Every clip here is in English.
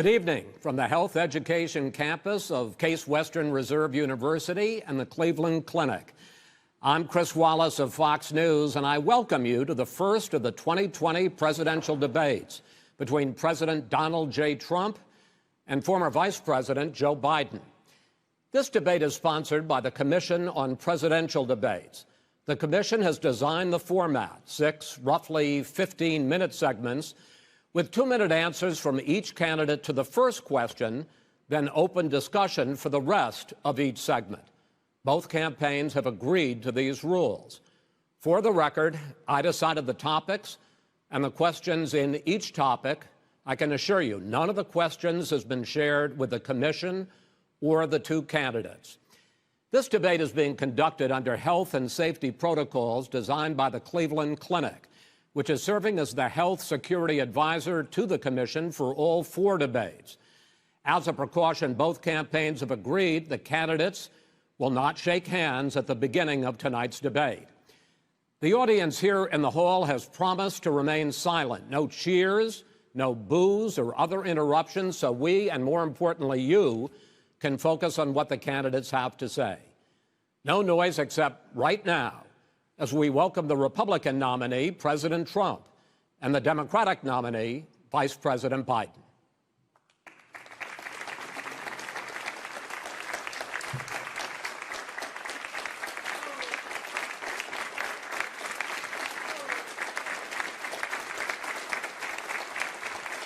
Good evening from the Health Education campus of Case Western Reserve University and the Cleveland Clinic. I'm Chris Wallace of Fox News, and I welcome you to the first of the 2020 presidential debates between President Donald J. Trump and former Vice President Joe Biden. This debate is sponsored by the Commission on Presidential Debates. The commission has designed the format, 6 roughly 15-minute segments, with 2-minute answers from each candidate to the first question, then open discussion for the rest of each segment. Both campaigns have agreed to these rules. For the record, I decided the topics and the questions in each topic. I can assure you, none of the questions has been shared with the commission or the two candidates. This debate is being conducted under health and safety protocols designed by the Cleveland Clinic, which is serving as the health security advisor to the commission for all 4 debates. As a precaution, both campaigns have agreed the candidates will not shake hands at the beginning of tonight's debate. The audience here in the hall has promised to remain silent. No cheers, no boos or other interruptions, so we, and more importantly you, can focus on what the candidates have to say. No noise except right now, as we welcome the Republican nominee, President Trump, and the Democratic nominee, Vice President Biden.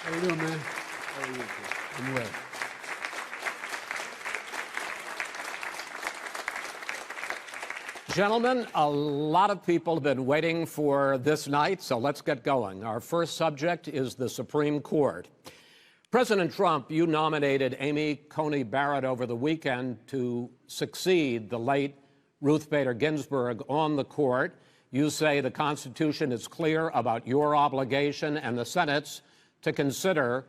How you doing, man? How are you? I'm well. Gentlemen, a lot of people have been waiting for this night, so let's get going. Our first subject is the Supreme Court. President Trump, you nominated Amy Coney Barrett over the weekend to succeed the late Ruth Bader Ginsburg on the court. You say the Constitution is clear about your obligation and the Senate's to consider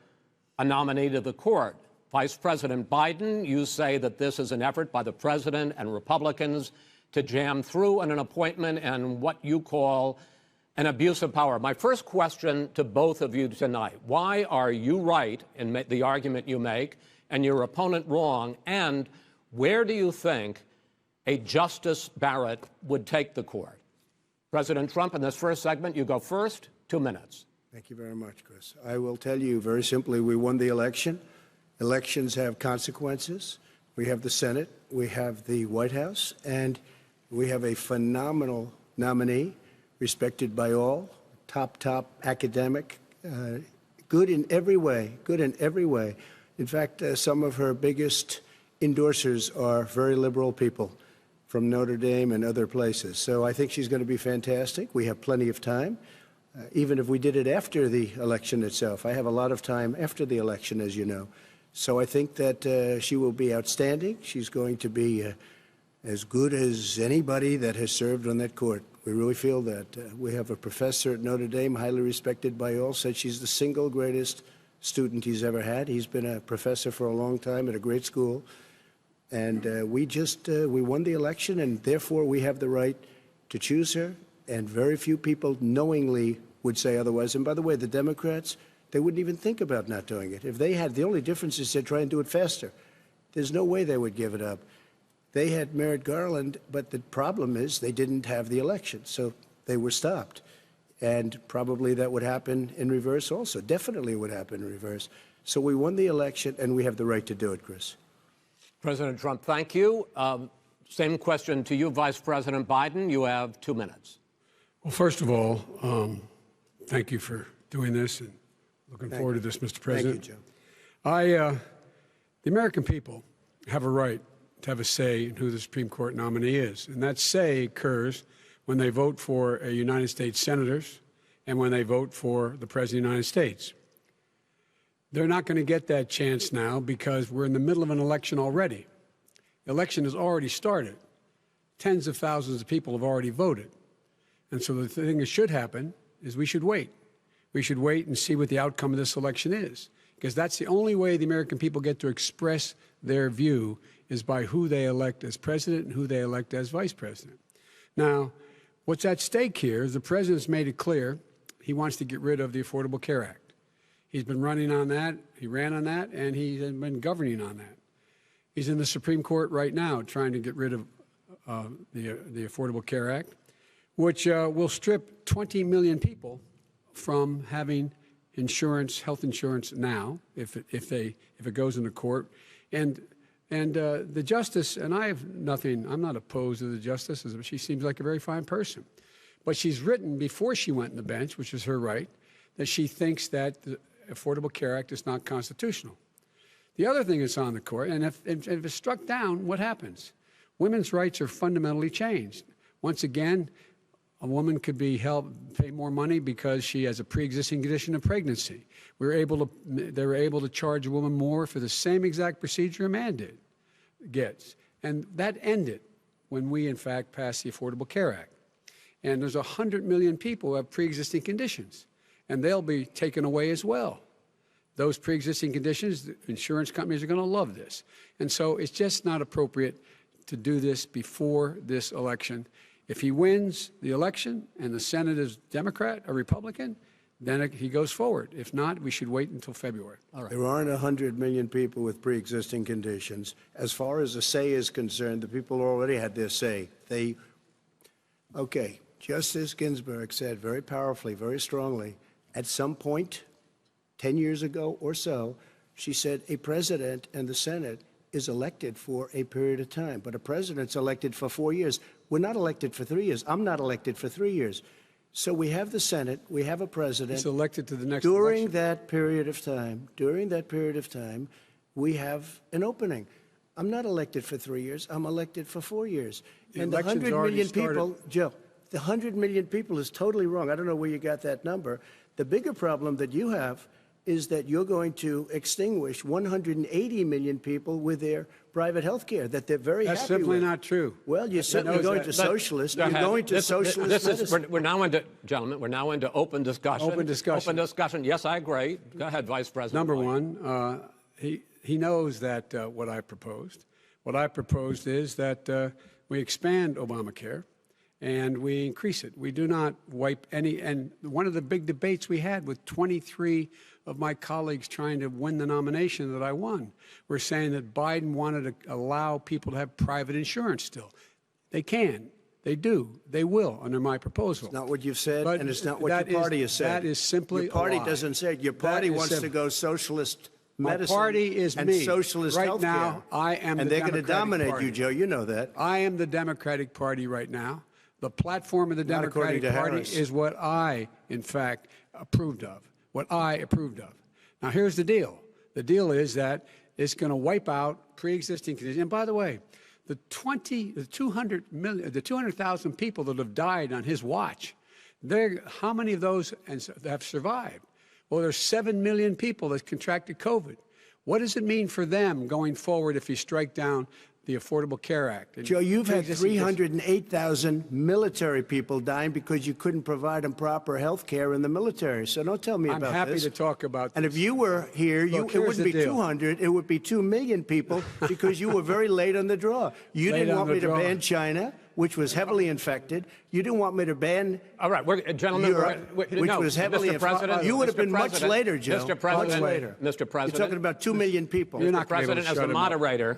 a nominee to the court. Vice President Biden, you say that this is an effort by the president and Republicans to jam through an appointment and what you call an abuse of power. My first question to both of you tonight: why are you right in the argument you make and your opponent wrong? And where do you think a Justice Barrett would take the court? President Trump, in this first segment, you go first. 2 minutes. Thank you very much, Chris. I will tell you very simply, we won the election. Elections have consequences. We have the Senate, we have the White House, and we have a phenomenal nominee, respected by all, top academic, good in every way, In fact, some of her biggest endorsers are very liberal people from Notre Dame and other places. So I think she's going to be fantastic. We have plenty of time, even if we did it after the election itself. I have a lot of time after the election, as you know. So I think that she will be outstanding. She's going to be as good as anybody that has served on that court. We really feel that. We have a professor at Notre Dame, highly respected by all, said she's the single greatest student he's ever had. He's been a professor for a long time at a great school. And we won the election, and therefore we have the right to choose her. And very few people knowingly would say otherwise. And by the way, the Democrats, they wouldn't even think about not doing it. If they had, the only difference is they'd try and do it faster. There's no way they would give it up. They had Merrick Garland, but the problem is they didn't have the election, so they were stopped. And probably that would happen in reverse also. Definitely would happen in reverse. So we won the election, and we have the right to do it, Chris. President Trump, thank you. Same question to you, Vice President Biden. You have 2 minutes. Well, first of all, thank you for doing this, and looking forward to this, Mr. President. Thank you, Joe. The American people have a right to have a say in who the Supreme Court nominee is. And that say occurs when they vote for United States senators and when they vote for the President of the United States. They're not going to get that chance now because we're in the middle of an election already. The election has already started. Tens of thousands of people have already voted. And so the thing that should happen is we should wait. We should wait and see what the outcome of this election is, because that's the only way the American people get to express their view is by who they elect as president and who they elect as vice president. Now, what's at stake here is the president's made it clear he wants to get rid of the Affordable Care Act. He's been running on that. He ran on that, and he's been governing on that. He's in the Supreme Court right now trying to get rid of the Affordable Care Act, which will strip 20 million people from having insurance, health insurance now, if it goes into court. And the justice, and I'm not opposed to the justice. She seems like a very fine person. But she's written before she went on the bench, which is her right, that she thinks that the Affordable Care Act is not constitutional. The other thing that's on the court, and if it's struck down, what happens? Women's rights are fundamentally changed. Once again, a woman could be pay more money because she has a pre-existing condition of pregnancy. They were able to charge a woman more for the same exact procedure a man gets. And that ended when we, in fact, passed the Affordable Care Act. And there's 100 million people who have pre-existing conditions, and they'll be taken away as well. Those pre-existing conditions, the insurance companies are going to love this. And so it's just not appropriate to do this before this election. If he wins the election and the Senate is Democrat or Republican, then he goes forward. If not, we should wait until February. All right. There aren't 100 million people with pre-existing conditions. As far as the say is concerned, the people already had their say. Okay, Justice Ginsburg said very powerfully, very strongly, at some point, 10 years ago or so, she said a president and the Senate is elected for a period of time, but a president's elected for 4 years. We're not elected for 3 years. I'm not elected for 3 years. So we have the Senate, we have a president. He's elected to the next during election. that period of time, we have an opening. I'm not elected for 3 years. I'm elected for 4 years. And the 100 million people, Joe, the 100 million people is totally wrong. I don't know where you got that number. The bigger problem that you have is that you're going to extinguish 180 million people with their private health care that they're very That's happy with. simply not true. Well, you're certainly going to socialist. You're going to socialist medicine. We're now into, gentlemen, we're now into open discussion. Open discussion. Open discussion. Yes, I agree. Go ahead, Vice President. Number White. one, he knows that what I proposed. What I proposed is that we expand Obamacare and we increase it. We do not wipe any. And one of the big debates we had with 23 of my colleagues trying to win the nomination that I won were saying that Biden wanted to allow people to have private insurance still. They can. They do. They will under my proposal. It's not what you've said, But and it's not what your party has said. That is simply your party a lie. doesn't say it. Your party wants to go socialist medicine. My party is and me. socialist right healthcare. now, I am and the they're going to dominate Party. you, Joe. You know that. I am the Democratic Party right now. The platform of the Not according Democratic to Party Harris. is what I, in fact, approved of. What I approved of. Now, here's the deal. The deal is that it's going to wipe out pre-existing conditions. And by the way, the 200,000 people that have died on his watch, how many of those have survived? Well, there's 7 million people that contracted COVID. What does it mean for them going forward if you strike down the Affordable Care Act? Joe, you've had 308,000 military people dying because you couldn't provide them proper health care in the military. So don't tell me about this. I'm happy to talk about And this. if you were here, Look, it wouldn't be here's the deal. 200, it would be 2 million people because you were very late on the draw. You Late didn't on want the me to draw. ban China, which was heavily infected. You didn't want me to ban All right, gentlemen, Europe, which no, was heavily Mr. President, You would have Mr. been much President, later, Joe. Mr. President, much later. Mr. President, You're talking about 2 million people. You're Mr. not gonna be able to President, as shut the him up. moderator,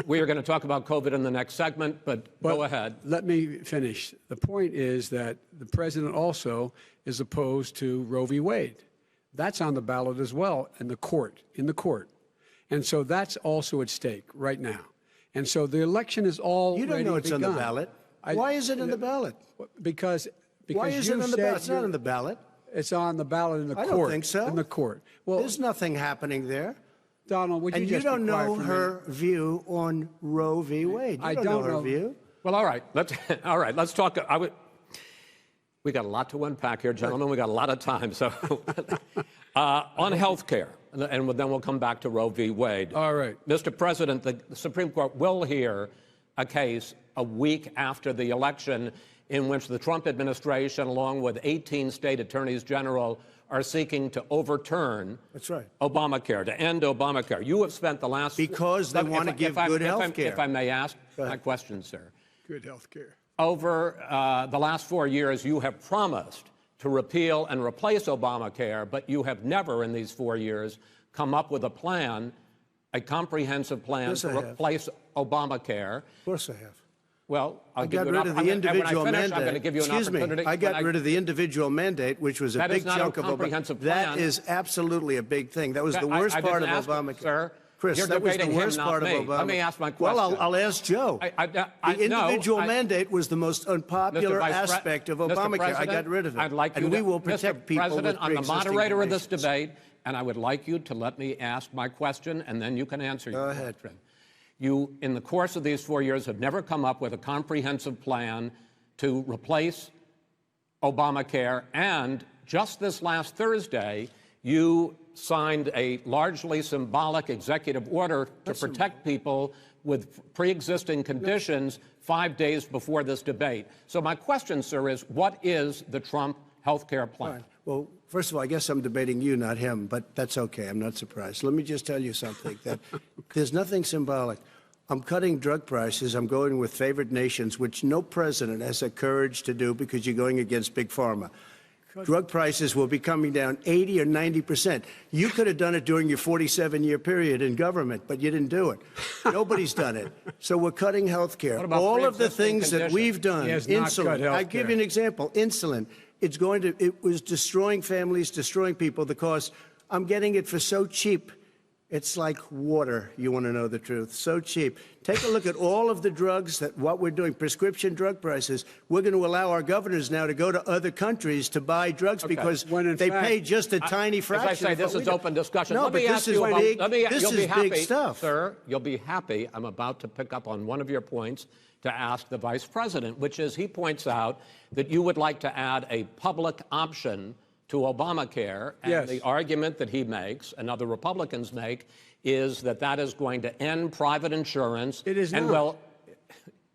we are going to talk about COVID in the next segment, but go ahead. Let me finish. The point is that the president also is opposed to Roe v. Wade. That's on the ballot as well in the court. And so that's also at stake right now. And so the election is already You don't know it's on the begun. ballot. Why is it on the ballot? Because Why is you it on the said ballot? It's not you're- on the ballot. It's on the ballot in the I court. don't think so. In the court. Well, There's nothing happening there. Donald, would you And you just be don't quiet know for a her minute? view on Roe v. Wade. You I don't don't know her know. view. Well, all right. Let's talk. We got a lot to unpack here, gentlemen. We got a lot of time. So on health care, and then we'll come back to Roe v. Wade. All right. Mr. President, the Supreme Court will hear a case a week after the election in which the Trump administration, along with 18 state attorneys general, are seeking to overturn That's right. Obamacare, to end Obamacare. You have spent the last... Because they want to give good health care. If I may ask my question, sir. Good health care. Over the last 4 years, you have promised to repeal and replace Obamacare, but you have never in these 4 years come up with a plan, a comprehensive plan Yes, to I have. replace Obamacare. Of course I have. Well, I'll I give got you an rid of the and when I individual finish, mandate. I'm going to give you an Excuse opportunity. me. I got rid of the individual mandate, which was a That is big not a chunk of comprehensive That plan. is absolutely a big thing. That was the I- worst I part of didn't ask Obamacare. you, sir. Chris, You're that was the debating him, worst not part me. of Obamacare. Let me ask my Well, question. I'll ask Joe. The individual no, mandate was the most unpopular aspect of Mr. Obamacare. I President, got rid of it. I'd like and you we to, will protect Mr. people President, with I'm the pre-existing moderator of this conditions. debate, and I would like you to let me ask my question, and then you can answer your ahead. question. You, in the course of these 4 years, have never come up with a comprehensive plan to replace Obamacare, and just this last Thursday, you signed a largely symbolic executive order to protect people with pre-existing conditions 5 days before this debate. So my question, sir, is what is the Trump health care plan? Fine. Well, first of all, I guess I'm debating you, not him, but that's okay. I'm not surprised. Let me just tell you something, that there's nothing symbolic. I'm cutting drug prices. I'm going with favored nations, which no president has the courage to do because you're going against Big Pharma. Drug prices will be coming down 80 or 90%. You could have done it during your 47-year period in government, but you didn't do it. Nobody's done it. So we're cutting health care. What about All of the pre-existing things that conditions? we've done, He has not cut insulin. health I give care. you an example. Insulin. It was destroying families, destroying people because I'm getting it for so cheap. It's like water, you want to know the truth. So cheap. Take a look at all of the drugs what we're doing, prescription drug prices. We're going to allow our governors now to go to other countries to buy drugs because When in they fact- pay just a tiny fraction. As I say, of this what is we do. open discussion. No, Let but me this ask is you about, big. this This you'll be is happy, big stuff. sir. You'll be happy. I'm about to pick up on one of your points to ask the vice president, which is he points out that you would like to add a public option to Obamacare, and Yes. the argument that he makes and other Republicans make is that that is going to end private insurance. It is and not. well,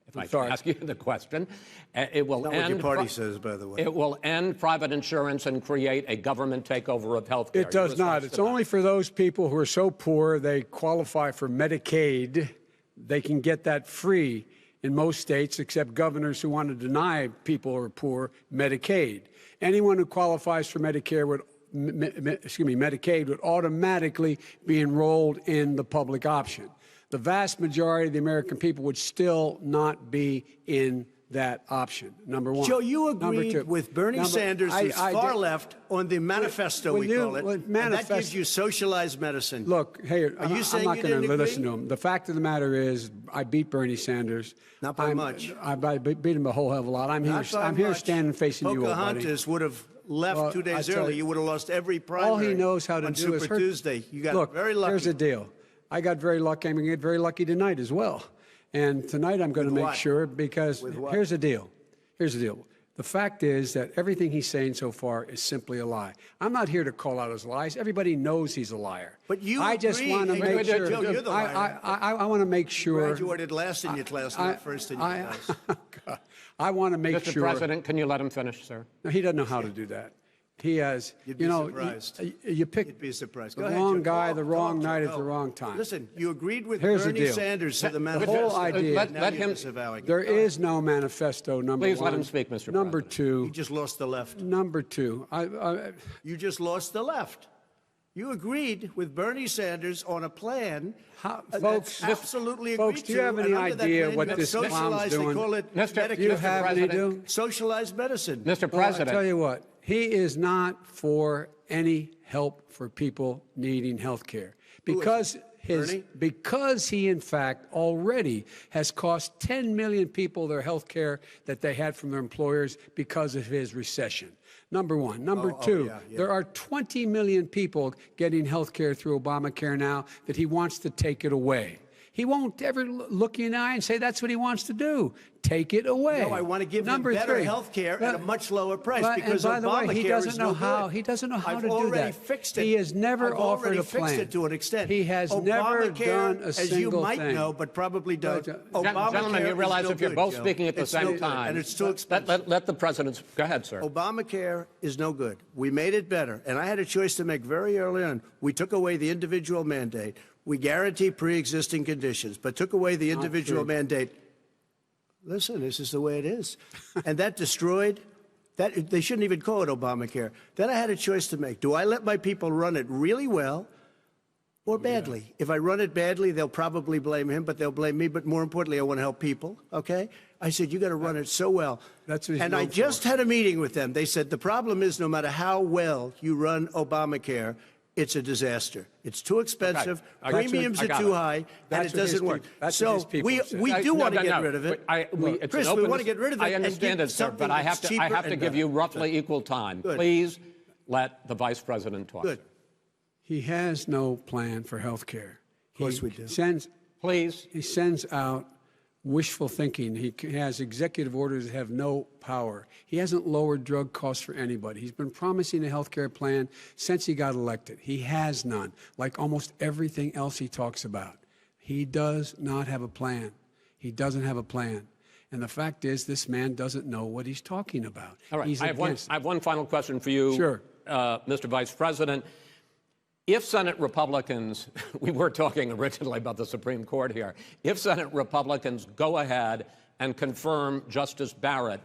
if I sorry. can ask you the question, it will Not end. what your party says, by the way. It will end private insurance and create a government takeover of health care. It does not. It's only for those people who are so poor they qualify for Medicaid. They can get that free in most states, except governors who want to deny people who are poor Medicaid. Anyone who qualifies for Medicare would Medicaid would automatically be enrolled in the public option. The vast majority of the American people would still not be in that option, number one. Joe, you Number agreed two. with Bernie Number- Sanders, who's I far did- left, on the manifesto, Well, we you- call it. well, And that manifesto- gives you socialized medicine. Look, hey, Are you I'm saying not you going to didn't listen agree? to him. The fact of the matter is, I beat Bernie Sanders. Not by much. I beat him a whole hell of a lot. I'm Not by here much. standing facing you, old buddy. Pocahontas would have left Well, 2 I days tell early. you, You would have lost every primary. All he knows how to on do Super is hurt. Tuesday. You got Look, very lucky. here's the deal. I got very lucky. I'm going to get very lucky tonight as well. And tonight I'm going to With make what? sure because With what? here's the deal. Here's the deal. The fact is that everything he's saying so far is simply a lie. I'm not here to call out his lies. Everybody knows he's a liar. But you I just agreed. want to Hey, make Joe, sure. you're the liar. I want to make sure. Graduated last in your class, not first in your class. I want to make Mr. sure. President, can you let him finish, sir? No, he doesn't know how to do that. He has, You'd be you know, surprised. you pick You'd be surprised. the Go ahead, wrong Joe. guy, Go, the wrong go, night Joe. at the wrong time. Listen, you agreed with Here's the Bernie deal. Sanders to the The manifesto. whole idea. Let Now you're him- disavowing it. There is no manifesto, number Please one. let him speak, Mr. Number President. You two. just lost the left. Number two. You just lost the left. You agreed with Bernie Sanders on a plan Folks, that's absolutely folks, agreed do you have to, any and under that idea plan, what you have this clown's socialized, doing? They call it Mr. Do you Mr. have any President. do? socialized medicine. Mr. Well, I President, tell you what, he is not for any help for people needing health care because Bernie? because he in fact already has cost 10 million people their health care that they had from their employers because of his recession. Number one. Number two, yeah. there are 20 million people getting health care through Obamacare now that he wants to take it away. He won't ever look you in the eye and say that's what he wants to do. Take it away. No, I want to give Number them better three. health care at a much lower price But- because and by the way, Obamacare he doesn't is know no how. good. He doesn't know how I've to do already that. fixed it. He has never I've offered already a fixed plan. it to an extent. He has never Obamacare, done a as you single might thing. know, but probably don't. But, Obamacare gentlemen, you is realize no if you're good, both Joe. speaking at the It's no same good, time, and it's too expensive. let the president go ahead, sir. Obamacare is no good. We made it better. And I had a choice to make very early on. We took away the individual mandate. We guarantee pre-existing conditions, but took away the individual true. mandate. Listen, this is the way it is. And that destroyed They shouldn't even call it Obamacare. Then I had a choice to make. Do I let my people run it really well or badly? Yeah. If I run it badly, they'll probably blame him, but they'll blame me. But more importantly, I want to help people, okay? I said, you got to run it so well. That's what and I just had a meeting with them. They said, the problem is no matter how well you run Obamacare, it's a disaster. It's too expensive. Okay. Premiums are too high, and it doesn't work. So we do want to get rid of it. Chris, we want to get rid of it. I understand it, sir, but I have to give you roughly equal time. Good. Please let the vice president talk. Good. He has no plan for health care. Of course we do. He sends out wishful thinking. He has executive orders that have no power. He hasn't lowered drug costs for anybody. He's been promising a health care plan since he got elected. He has none, like almost everything else he talks about. He does not have a plan. He doesn't have a plan. And the fact is, this man doesn't know what he's talking about. All right. I have one final question for you, sure. Mr. Vice President. If Senate Republicans, we were talking originally about the Supreme Court here, if Senate Republicans go ahead and confirm Justice Barrett,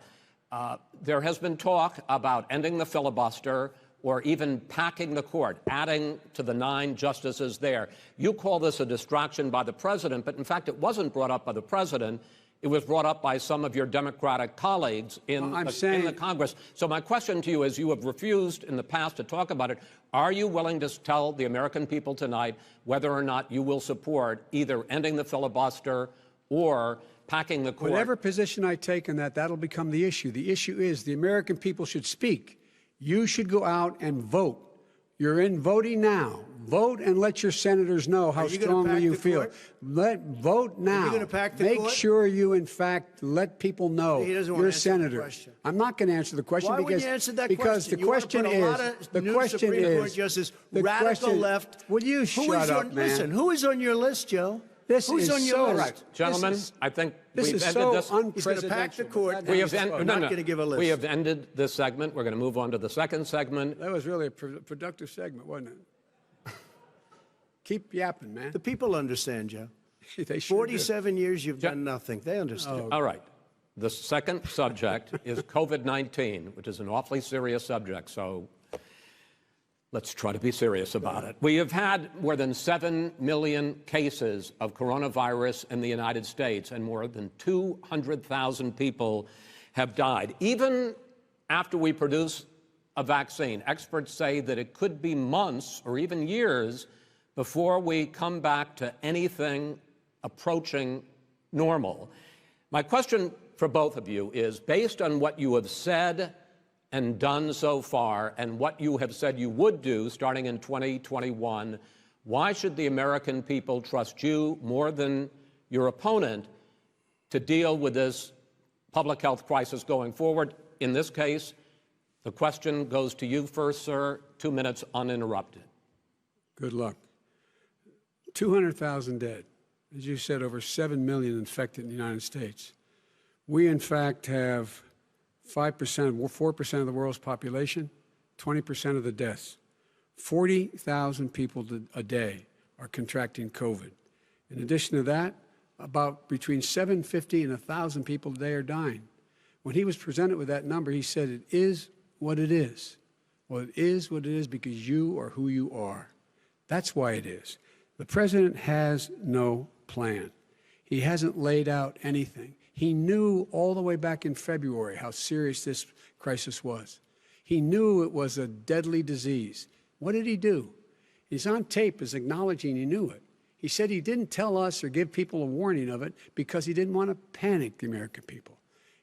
there has been talk about ending the filibuster or even packing the court, adding to the 9 justices there. You call this a distraction by the president, but in fact it wasn't brought up by the president. It was brought up by some of your Democratic colleagues in the Congress. So my question to you is, you have refused in the past to talk about it. Are you willing to tell the American people tonight whether or not you will support either ending the filibuster or packing the court? Whatever position I take on that, that'll become the issue. The issue is the American people should speak. You should go out and vote. You're in voting now. Vote and let your senators know how strongly you feel. Vote now. Are you going to pack the Make court? sure you, in fact, let people know you're a senator. I'm not going to answer the question. Why because, would you answer that because question? the question is, the question is, Justice, radical left. Will you shut up, man? Listen, who is on your list, Joe? This Who's is on your list? Right. Gentlemen, I think this we've is ended so this. He's going to pack the court. We have going to give a list. We have ended this segment. We're going to move on to the second segment. That was really a productive segment, wasn't it? Keep yapping, man. The people understand, Joe. They sure 47 years you've done nothing. They understand. All right. The second subject is COVID-19, which is an awfully serious subject. So let's try to be serious about it. We have had more than 7 million cases of coronavirus in the United States, and more than 200,000 people have died. Even after we produce a vaccine, experts say that it could be months or even years before we come back to anything approaching normal. My question for both of you is, based on what you have said and done so far, and what you have said you would do starting in 2021, why should the American people trust you more than your opponent to deal with this public health crisis going forward? In this case, the question goes to you first, sir. 2 minutes uninterrupted. Good luck. 200,000 dead. As you said, over 7 million infected in the United States. We, in fact, have 4% of the world's population, 20% of the deaths. 40,000 people a day are contracting COVID. In addition to that, about between 750 and 1,000 people a day are dying. When he was presented with that number, he said, it is what it is. Well, it is what it is because you are who you are. That's why it is. The president has no plan. He hasn't laid out anything. He knew all the way back in February how serious this crisis was. He knew it was a deadly disease. What did he do? He's on tape as acknowledging he knew it. He said he didn't tell us or give people a warning of it because he didn't want to panic the American people.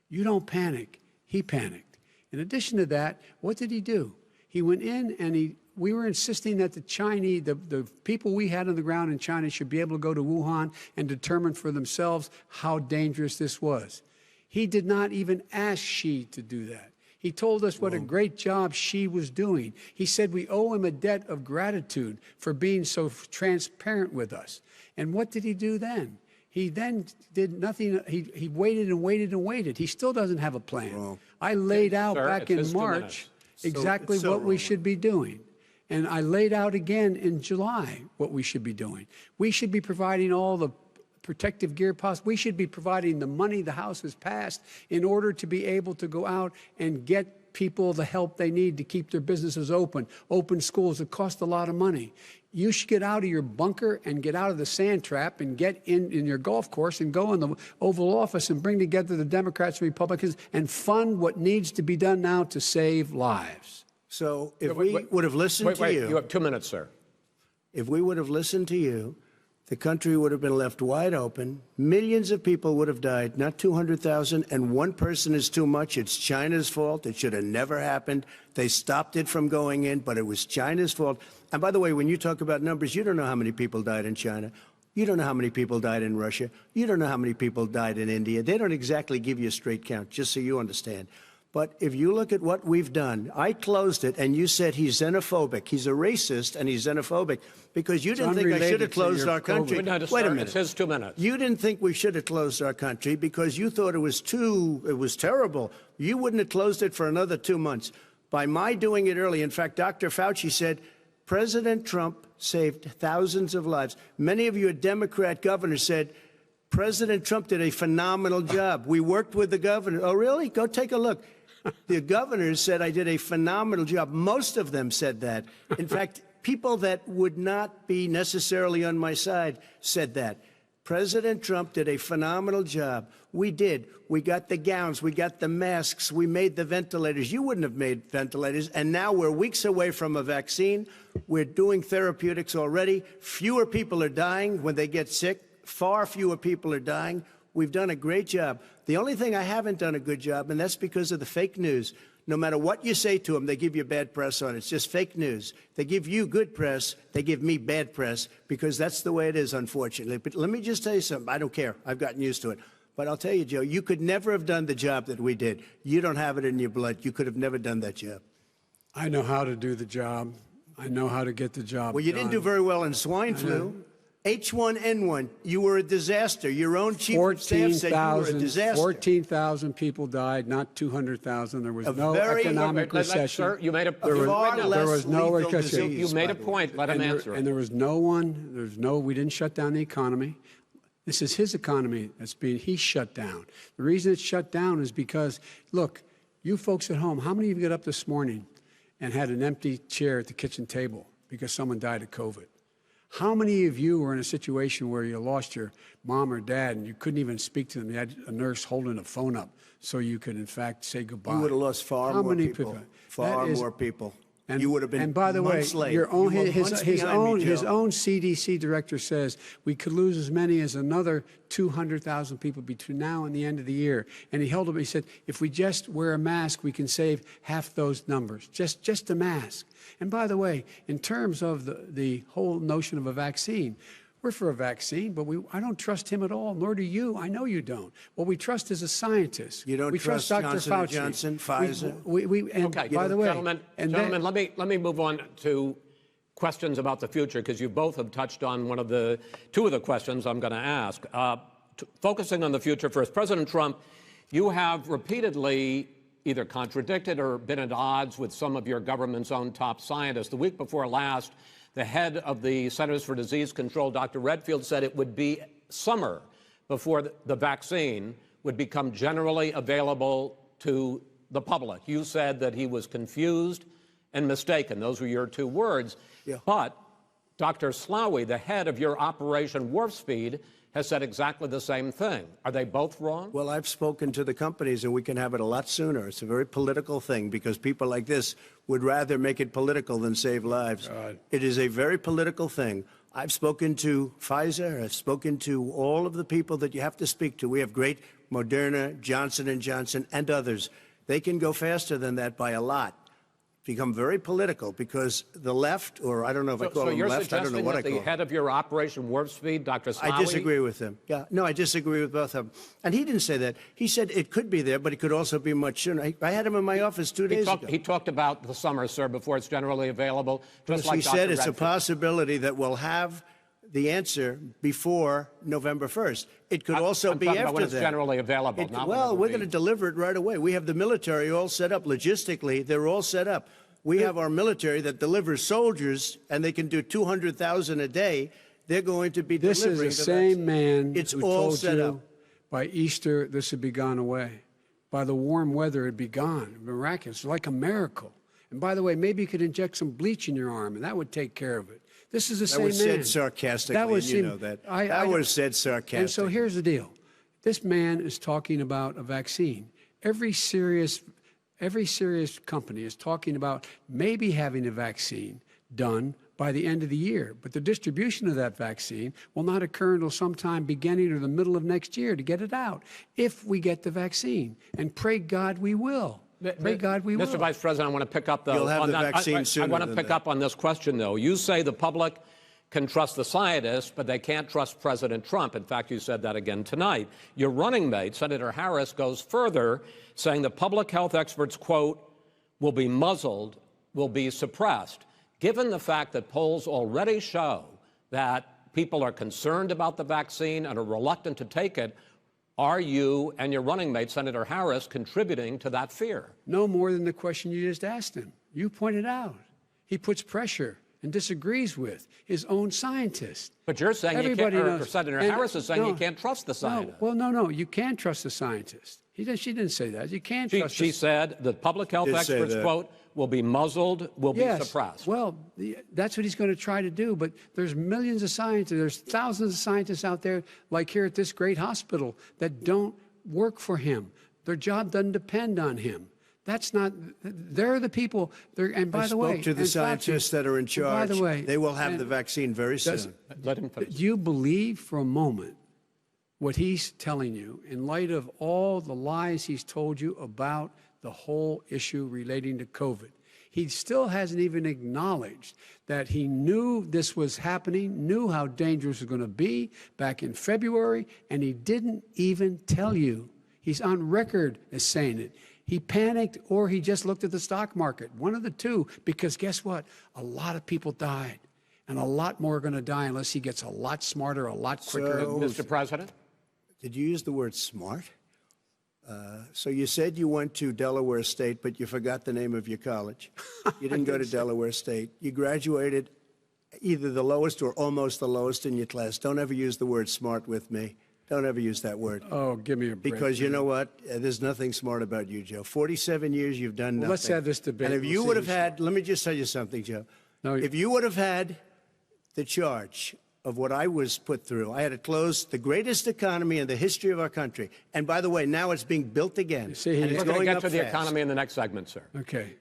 You don't panic. He panicked. In addition to that, what did he do? He went in and we were insisting that the Chinese, the people we had on the ground in China should be able to go to Wuhan and determine for themselves how dangerous this was. He did not even ask Xi to do that. He told us what a great job Xi was doing. He said we owe him a debt of gratitude for being so transparent with us. And what did he do then? He then did nothing. He waited and waited and waited. He still doesn't have a plan. Wrong. I laid out Sir, back in March exactly so what we wrong. should be doing. And I laid out again in July what we should be doing. We should be providing all the protective gear possible. We should be providing the money the House has passed in order to be able to go out and get people the help they need to keep their businesses open schools that cost a lot of money. You should get out of your bunker and get out of the sand trap and get in your golf course and go in the Oval Office and bring together the Democrats and Republicans and fund what needs to be done now to save lives. So if we would have listened to you. You have 2 minutes, sir. If we would have listened to you, the country would have been left wide open. Millions of people would have died, not 200,000, and one person is too much. It's China's fault. It should have never happened. They stopped it from going in, but it was China's fault. And by the way, when you talk about numbers, you don't know how many people died in China. You don't know how many people died in Russia. You don't know how many people died in India. They don't exactly give you a straight count, just so you understand. But if you look at what we've done, I closed it, and you said he's xenophobic. He's a racist, and he's xenophobic because you didn't think I should have closed our country. Wait a minute. It's his 2 minutes. You didn't think we should have closed our country because you thought it was terrible. You wouldn't have closed it for another 2 months. By my doing it early, in fact, Dr. Fauci said, President Trump saved thousands of lives. Many of your Democrat governors said, President Trump did a phenomenal job. We worked with the governor. Oh, really? Go take a look. The governors said I did a phenomenal job. Most of them said that. In fact, people that would not be necessarily on my side said that. President Trump did a phenomenal job. We did. We got the gowns. We got the masks. We made the ventilators. You wouldn't have made ventilators. And now we're weeks away from a vaccine. We're doing therapeutics already. Fewer people are dying when they get sick. Far fewer people are dying. We've done a great job. The only thing I haven't done a good job, and that's because of the fake news. No matter what you say to them, they give you bad press on it. It's just fake news. They give you good press. They give me bad press because that's the way it is, unfortunately. But let me just tell you something. I don't care. I've gotten used to it. But I'll tell you, Joe, you could never have done the job that we did. You don't have it in your blood. You could have never done that job. I know how to do the job. I know how to get the job Well, you done. didn't do very well in swine flu. H1N1, you were a disaster. Your own chief of staff said you were a disaster. 14,000 people died, not 200,000. There was no economic recession. Sir, you made a there was no lethal recession. disease, You made a by the way. point. Let him answer it. And there was we didn't shut down the economy. This is his economy he's shut down. The reason it's shut down is because, look, you folks at home, how many of you got up this morning and had an empty chair at the kitchen table because someone died of COVID? How many of you were in a situation where you lost your mom or dad and you couldn't even speak to them? You had a nurse holding a phone up so you could, in fact, say goodbye. You would have lost far more people. Far more people. You would have been And by the way, months late. your own, You were his months behind me, own Joe. CDC director says we could lose as many as another 200,000 people between now and the end of the year. And he held up. He said, if we just wear a mask, we can save half those numbers. Just a mask. And by the way, in terms of the whole notion of a vaccine, we're for a vaccine, but I don't trust him at all, nor do you. I know you don't. What we trust is a scientist. You don't we trust Dr. Johnson Fauci. & Johnson, Pfizer? Okay, by the way, gentlemen, let me move on to questions about the future because you both have touched on two of the questions I'm going to ask. Focusing on the future first, President Trump, you have repeatedly either contradicted or been at odds with some of your government's own top scientists. The week before last, the head of the Centers for Disease Control, Dr. Redfield, said it would be summer before the vaccine would become generally available to the public. You said that he was confused and mistaken. Those were your two words. Yeah. But Dr. Slaoui, the head of your Operation Warp Speed, has said exactly the same thing. Are they both wrong? Well, I've spoken to the companies, and we can have it a lot sooner. It's a very political thing because people like this would rather make it political than save lives. God. It is a very political thing. I've spoken to Pfizer. I've spoken to all of the people that you have to speak to. We have great Moderna, Johnson & Johnson, and others. They can go faster than that by a lot. Become very political because the left, or I don't know if I call them left, I don't know what I call them. So you're suggesting that the head of your Operation Warp Speed, Dr. Slaoui... I disagree with him. Yeah, no, I disagree with both of them. And he didn't say that. He said it could be there, but it could also be much sooner. I had him in my office 2 days ago. He talked about the summer, sir, before it's generally available, just like He Dr. said it's a Redfield. possibility that we'll have the answer before November 1st. It could also I'm be talking after about when it's that. generally available. Not when it will We're be. going to deliver it right away. We have the military all set up. Logistically, they're all set up. We have our military that delivers soldiers, and they can do 200,000 a day. They're going to be this delivering is the same man It's who all told set you up. by Easter this would be gone away. by the warm weather, it'd be gone. Miraculous, like a miracle. And by the way, maybe you could inject some bleach in your arm, and that would take care of it. This is the same man. That was said sarcastically, and you know that. That was said sarcastically. And so here's the deal. This man is talking about a vaccine. Every serious company is talking about maybe having a vaccine done by the end of the year. But the distribution of that vaccine will not occur until sometime beginning or the middle of next year to get it out, if we get the vaccine. And pray God we will. Pray God we will. Mr. Vice President, I want to pick up You'll have the vaccine sooner I want to than pick that. up on this question, though. You say the public can trust the scientists, but they can't trust President Trump. In fact, you said that again tonight. Your running mate, Senator Harris, goes further, saying the public health experts, quote, will be muzzled, will be suppressed. Given the fact that polls already show that people are concerned about the vaccine and are reluctant to take it, are you and your running mate, Senator Harris, contributing to that fear? No more than the question you just asked him. You pointed out. He puts pressure and disagrees with his own scientists. But you're saying Everybody you can't, knows. or Senator And Harris is saying no, you can't trust the scientists. No, you can trust the scientists. She didn't say that. You can't trust She said the public health Did say experts, that. quote, will be muzzled, will be suppressed. Well, that's what he's going to try to do. But there's millions of scientists, there's thousands of scientists out there, like here at this great hospital, that don't work for him. Their job doesn't depend on him. That's not, they're the people, and by the way. I spoke to the scientists that are in charge. By the way. They will have the vaccine very soon. Let him finish. Do you believe for a moment what he's telling you in light of all the lies he's told you about the whole issue relating to COVID? He still hasn't even acknowledged that he knew this was happening, knew how dangerous it was going to be back in February, and he didn't even tell you. He's on record as saying it. He panicked or he just looked at the stock market, one of the two, because guess what? A lot of people died, and a lot more are going to die unless he gets a lot smarter, a lot quicker. So- Mr. President? Did you use the word smart? So you said you went to Delaware State, but you forgot the name of your college. You didn't go to Delaware State. You graduated either the lowest or almost the lowest in your class. Don't ever use the word smart with me. Don't ever use that word. Oh, give me a break. Because you know what? There's nothing smart about you, Joe. 47 years, you've done nothing. let's have this debate. And if We'll you see would have who's had, let me just tell you something, Joe. No, if you would have had the charge of what I was put through, I had to close the greatest economy in the history of our country. And by the way, now it's being built again. see, and We're it's We're going to going get up to the fast. economy in the next segment, sir. Okay.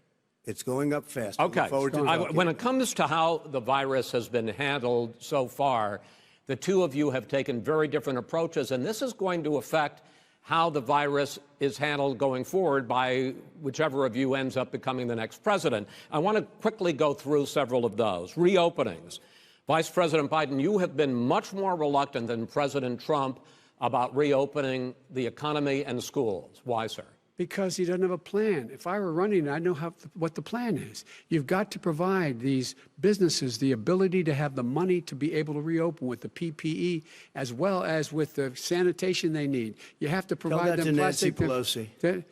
It's going up fast. Okay. Look forward to talking. When it comes to how the virus has been handled so far, the two of you have taken very different approaches, and this is going to affect how the virus is handled going forward by whichever of you ends up becoming the next president. I want to quickly go through several of those. Reopenings. Vice President Biden, you have been much more reluctant than President Trump about reopening the economy and schools. Why, sir? Because he doesn't have a plan. If I were running, I know what the plan is. You've got to provide these businesses the ability to have the money to be able to reopen with the PPE as well as with the sanitation they need. You have to provide Tell that them to Nancy plastic. Pelosi.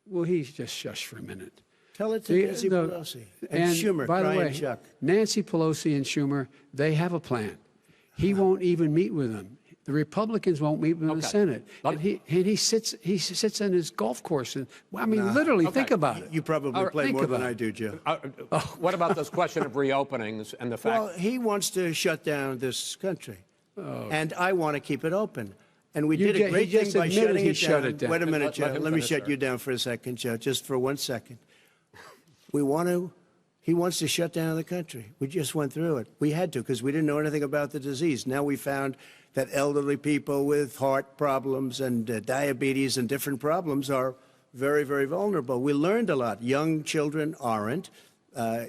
Well, he's just shush for a minute. Tell it to Nancy Pelosi. And Schumer, by the Brian way, Chuck. Nancy Pelosi and Schumer, they have a plan. He won't even meet with them. The Republicans won't meet with the Senate. And he sits on his golf course. And I mean, literally, think about it. You probably play Think more than about I it. do, Joe. What about this question of reopenings and the fact? Well, he wants to shut down this country, and I want to keep it open. And we did a great he thing just by admitted shutting he it shut down. it down. Wait a minute, Let Joe. him Let me finish, shut sir. you down for a second, Joe, just for 1 second. He wants to shut down the country. We just went through it. We had to because we didn't know anything about the disease. Now we found that elderly people with heart problems and diabetes and different problems are very, very vulnerable. We learned a lot. Young children aren't.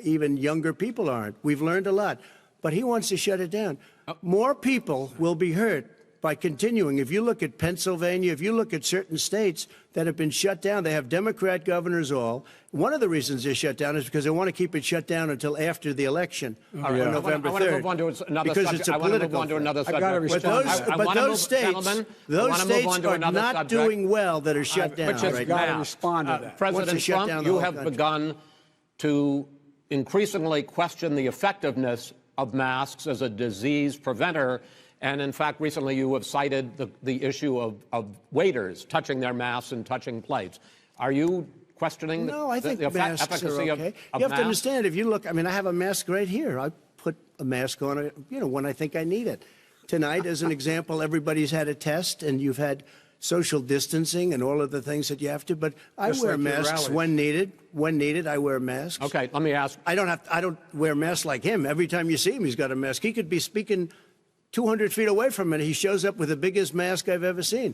Even younger people aren't. We've learned a lot. But he wants to shut it down. More people will be hurt by continuing. If you look at Pennsylvania, if you look at certain states that have been shut down, they have Democrat governors all. One of the reasons they're shut down is because they want to keep it shut down until after the election on November 3rd. I want to move on to another because subject. it's a I want to move political on to thing. another I've subject. got to respond. But those states are not subject. doing well that are shut down Which is right gotta now. respond to that. Wants President to shut Trump, down the you whole have country. begun to increasingly question the effectiveness of masks as a disease preventer And in fact, recently you have cited the issue of waiters touching their masks and touching plates. Are you questioning No, I think the masks efficacy are okay. of You have masks? to understand, if you look, I mean, I have a mask right here. I put a mask on, when I think I need it. Tonight, as an example, everybody's had a test, and you've had social distancing and all of the things that you have to. But I Just wear like your masks rallies. when needed. When needed, I wear masks. Okay, let me ask. I don't wear masks like him. Every time you see him, he's got a mask. He could be speaking 200 feet away from it. He shows up with the biggest mask I've ever seen.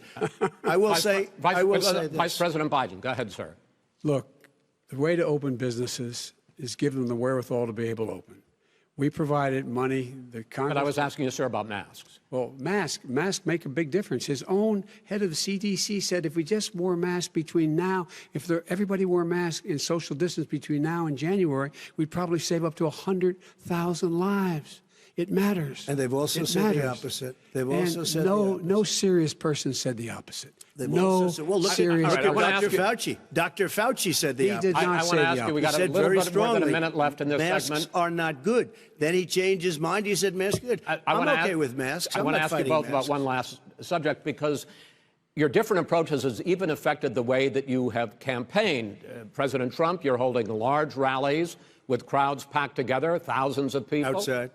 I will say this. Vice President Biden, go ahead, sir. Look, the way to open businesses is give them the wherewithal to be able to open. We provided money. The Congress. But I was asking you, sir, about masks. Well, masks make a big difference. His own head of the CDC said if we just wore masks between now, everybody wore masks in social distance between now and January, we'd probably save up to 100,000 lives. It matters. And they've also said the opposite. They've also said no serious person said the opposite. They've No also said, well, look serious. at I wanna Dr. ask you- Fauci. Dr. Fauci said the He opposite. did not I say want to the ask you, we opposite. got a said little very bit more than strongly, a minute left in this masks segment. are not good. Then he changed his mind. He said masks are good. I'm wanna okay ask- with masks. I I'm want to not ask you fighting both about masks. one last subject, because your different approaches has even affected the way that you have campaigned. President Trump, you're holding large rallies with crowds packed together, thousands of people. Outside.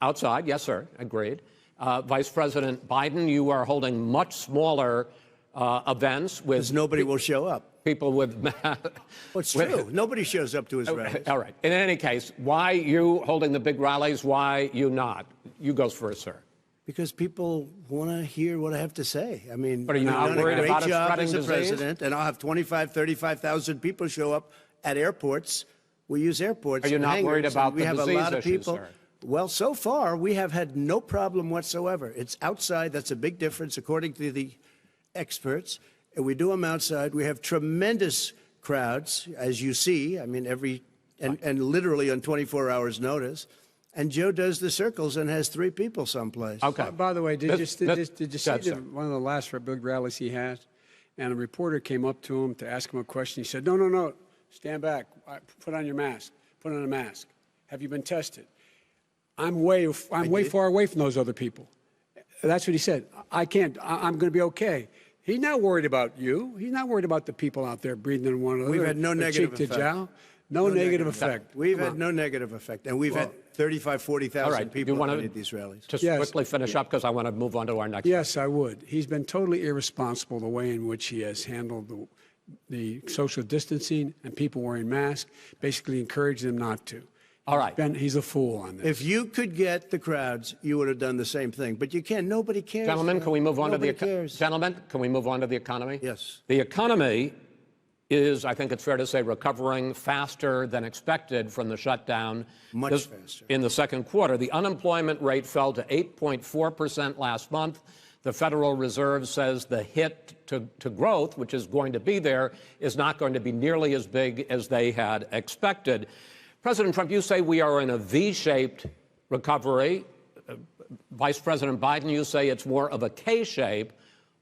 Outside, yes, sir, agreed. Vice President Biden, you are holding much smaller events with Because nobody will show up. people with Well, it's true. Nobody shows up to his rallies. All right. In any case, why you holding the big rallies? Why you not? You go first, sir. Because people want to hear what I have to say. I mean, But are you I've not done a worried great about it job spreading as a disease? president, and I'll have 35,000 people show up at airports. We use airports. Are you and not worried hangars, about and we the have a disease lot of issue, people. sir? Well, so far we have had no problem whatsoever. It's outside. That's a big difference, according to the experts. And we do them outside. We have tremendous crowds, as you see. I mean, and literally on 24 hours' notice. And Joe does the circles and has 3 people someplace. Okay. By the way, did you see Go ahead, sir. one of the last big rallies he has? And a reporter came up to him to ask him a question. He said, no, stand back. Put on your mask. Put on a mask. Have you been tested? I'm way far away from those other people. That's what he said. I can't. I'm going to be okay. He's not worried about you. He's not worried about the people out there breathing in one another. We've had no negative cheek to effect. jowl. No negative effect. We've Come had on. no negative effect. And we've had 35,000, 40,000 All right. Do you people want at these rallies. Just Yes. quickly finish up, because I want to move on to our next. Yes, I would. He's been totally irresponsible the way in which he has handled the social distancing and people wearing masks, basically encouraged them not to. All right. He's a fool on this. If you could get the crowds, you would have done the same thing. But you can't. Nobody cares. Gentlemen, can we move on to the Nobody cares. Gentlemen, can we move on to the economy? Yes. The economy is, I think it's fair to say, recovering faster than expected from the shutdown. Much faster. In the second quarter, the unemployment rate fell to 8.4% last month. The Federal Reserve says the hit to growth, which is going to be there, is not going to be nearly as big as they had expected. President Trump, you say we are in a V-shaped recovery. Vice President Biden, you say it's more of a K-shape.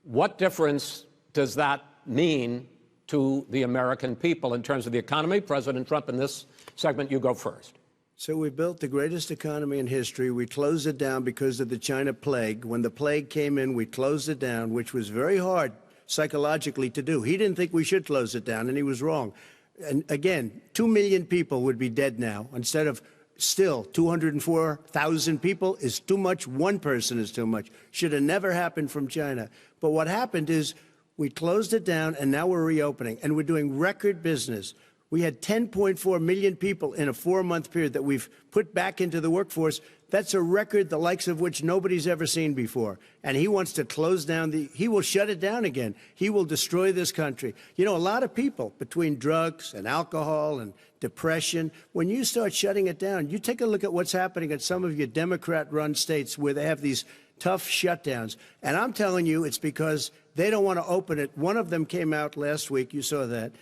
What difference does that mean to the American people in terms of the economy? President Trump, in this segment, you go first. So we built the greatest economy in history. We closed it down because of the China plague. When the plague came in, we closed it down, which was very hard psychologically to do. He didn't think we should close it down, and he was wrong. And again, 2 million people would be dead now instead of still 204,000 people is too much. One person is too much. Should have never happened from China. But what happened is we closed it down, and now we're reopening, and we're doing record business. We had 10.4 million people in a 4-month period that we've put back into the workforce. That's a record the likes of which nobody's ever seen before. And he wants to close down he will shut it down again. He will destroy this country. You know, a lot of people, between drugs and alcohol and depression, when you start shutting it down, you take a look at what's happening at some of your Democrat-run states where they have these tough shutdowns. And I'm telling you, it's because they don't want to open it. One of them came out last week. You saw that.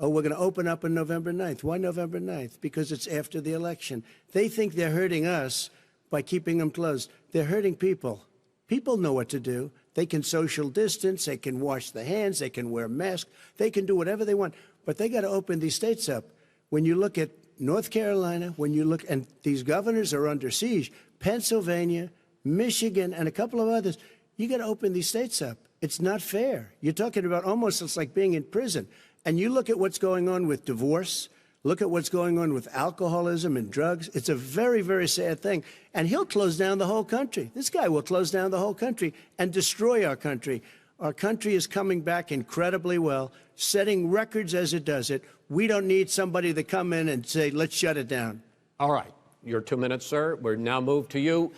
Oh, we're going to open up on November 9th. Why November 9th? Because it's after the election. They think they're hurting us by keeping them closed. They're hurting people. People know what to do. They can social distance. They can wash their hands. They can wear masks. They can do whatever they want. But they got to open these states up. When you look at North Carolina, when you look, and these governors are under siege, Pennsylvania, Michigan, and a couple of others. You got to open these states up. It's not fair. You're talking about almost it's like being in prison. And you look at what's going on with divorce, look at what's going on with alcoholism and drugs. It's a very, very sad thing. And he'll close down the whole country. This guy will close down the whole country and destroy our country. Our country is coming back incredibly well, setting records as it does it. We don't need somebody to come in and say, let's shut it down. All right. Your 2 minutes, sir. We're now moved to you.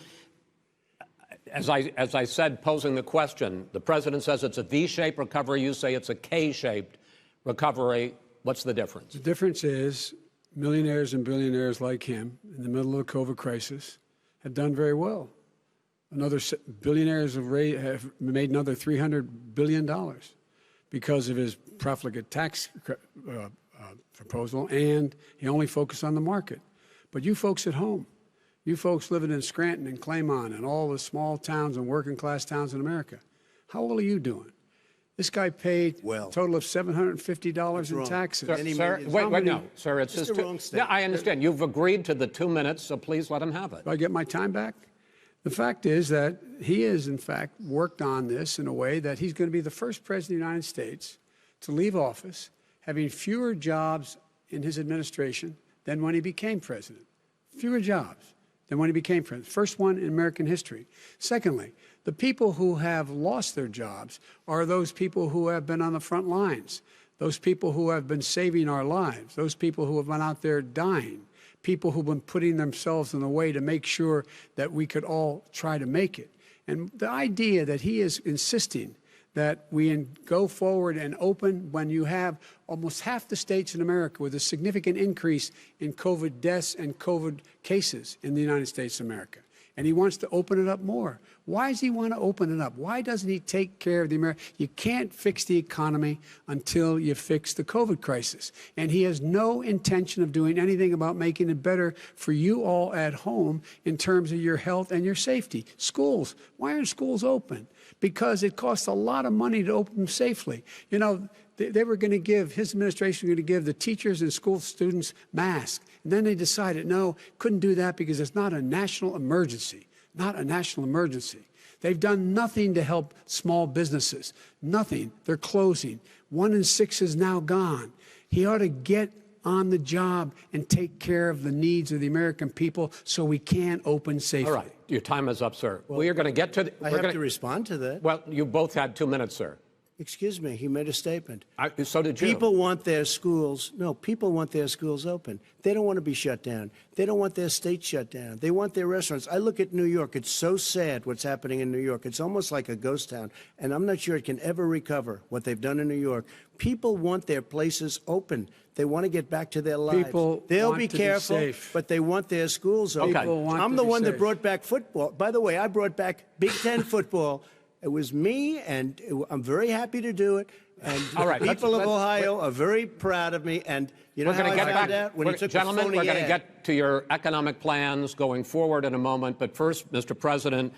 As I said, posing the question, the president says it's a V-shaped recovery. You say it's a K-shaped recovery. What's the difference? The difference is millionaires and billionaires like him in the middle of the COVID crisis have done very well. Billionaires have made another $300 billion because of his profligate tax proposal, and he only focused on the market. But you folks at home, you folks living in Scranton and Claymont and all the small towns and working class towns in America, how well are you doing? This guy paid a total of $750 in taxes. Sir, wait, no, sir, it's just wrong statement. Yeah, I understand. You've agreed to the 2 minutes, so please let him have it. Do I get my time back? The fact is that he has, in fact, worked on this in a way that he's going to be the first president of the United States to leave office having fewer jobs in his administration than when he became president. Fewer jobs than when he became president. First one in American history. Secondly, the people who have lost their jobs are those people who have been on the front lines, those people who have been saving our lives, those people who have been out there dying, people who've been putting themselves in the way to make sure that we could all try to make it. And the idea that he is insisting that we go forward and open when you have almost half the states in America with a significant increase in COVID deaths and COVID cases in the United States of America. And he wants to open it up more. Why does he want to open it up? Why doesn't he take care of the American? You can't fix the economy until you fix the COVID crisis. And he has no intention of doing anything about making it better for you all at home in terms of your health and your safety. Schools. Why aren't schools open? Because it costs a lot of money to open them safely. You know, they were going to give, his administration was going to give the teachers and school students masks. And then they decided, no, couldn't do that because it's not a national emergency. Not a national emergency. They've done nothing to help small businesses. Nothing. They're closing. 1 in 6 is now gone. He ought to get on the job and take care of the needs of the American people so we can open safely. All right. Your time is up, sir. Well, we are going to get to... I have to respond to that. Well, you both had 2 minutes, sir. Excuse me, he made a statement. So did you. People want their schools, people want their schools open. They don't want to be shut down. They don't want their state shut down. They want their restaurants. I look at New York. It's so sad what's happening in New York. It's almost like a ghost town. And I'm not sure it can ever recover what they've done in New York. People want their places open. They want to get back to their lives. They'll be careful, but they want their schools open. Okay. I'm the one that brought back football. By the way, I brought back Big Ten football. It was me, and I'm very happy to do it. And all right, people of Ohio are very proud of me. And you know how I found out? When he took gentlemen, a phony we're going to ad. get to your economic plans going forward in a moment. But first, Mr. President,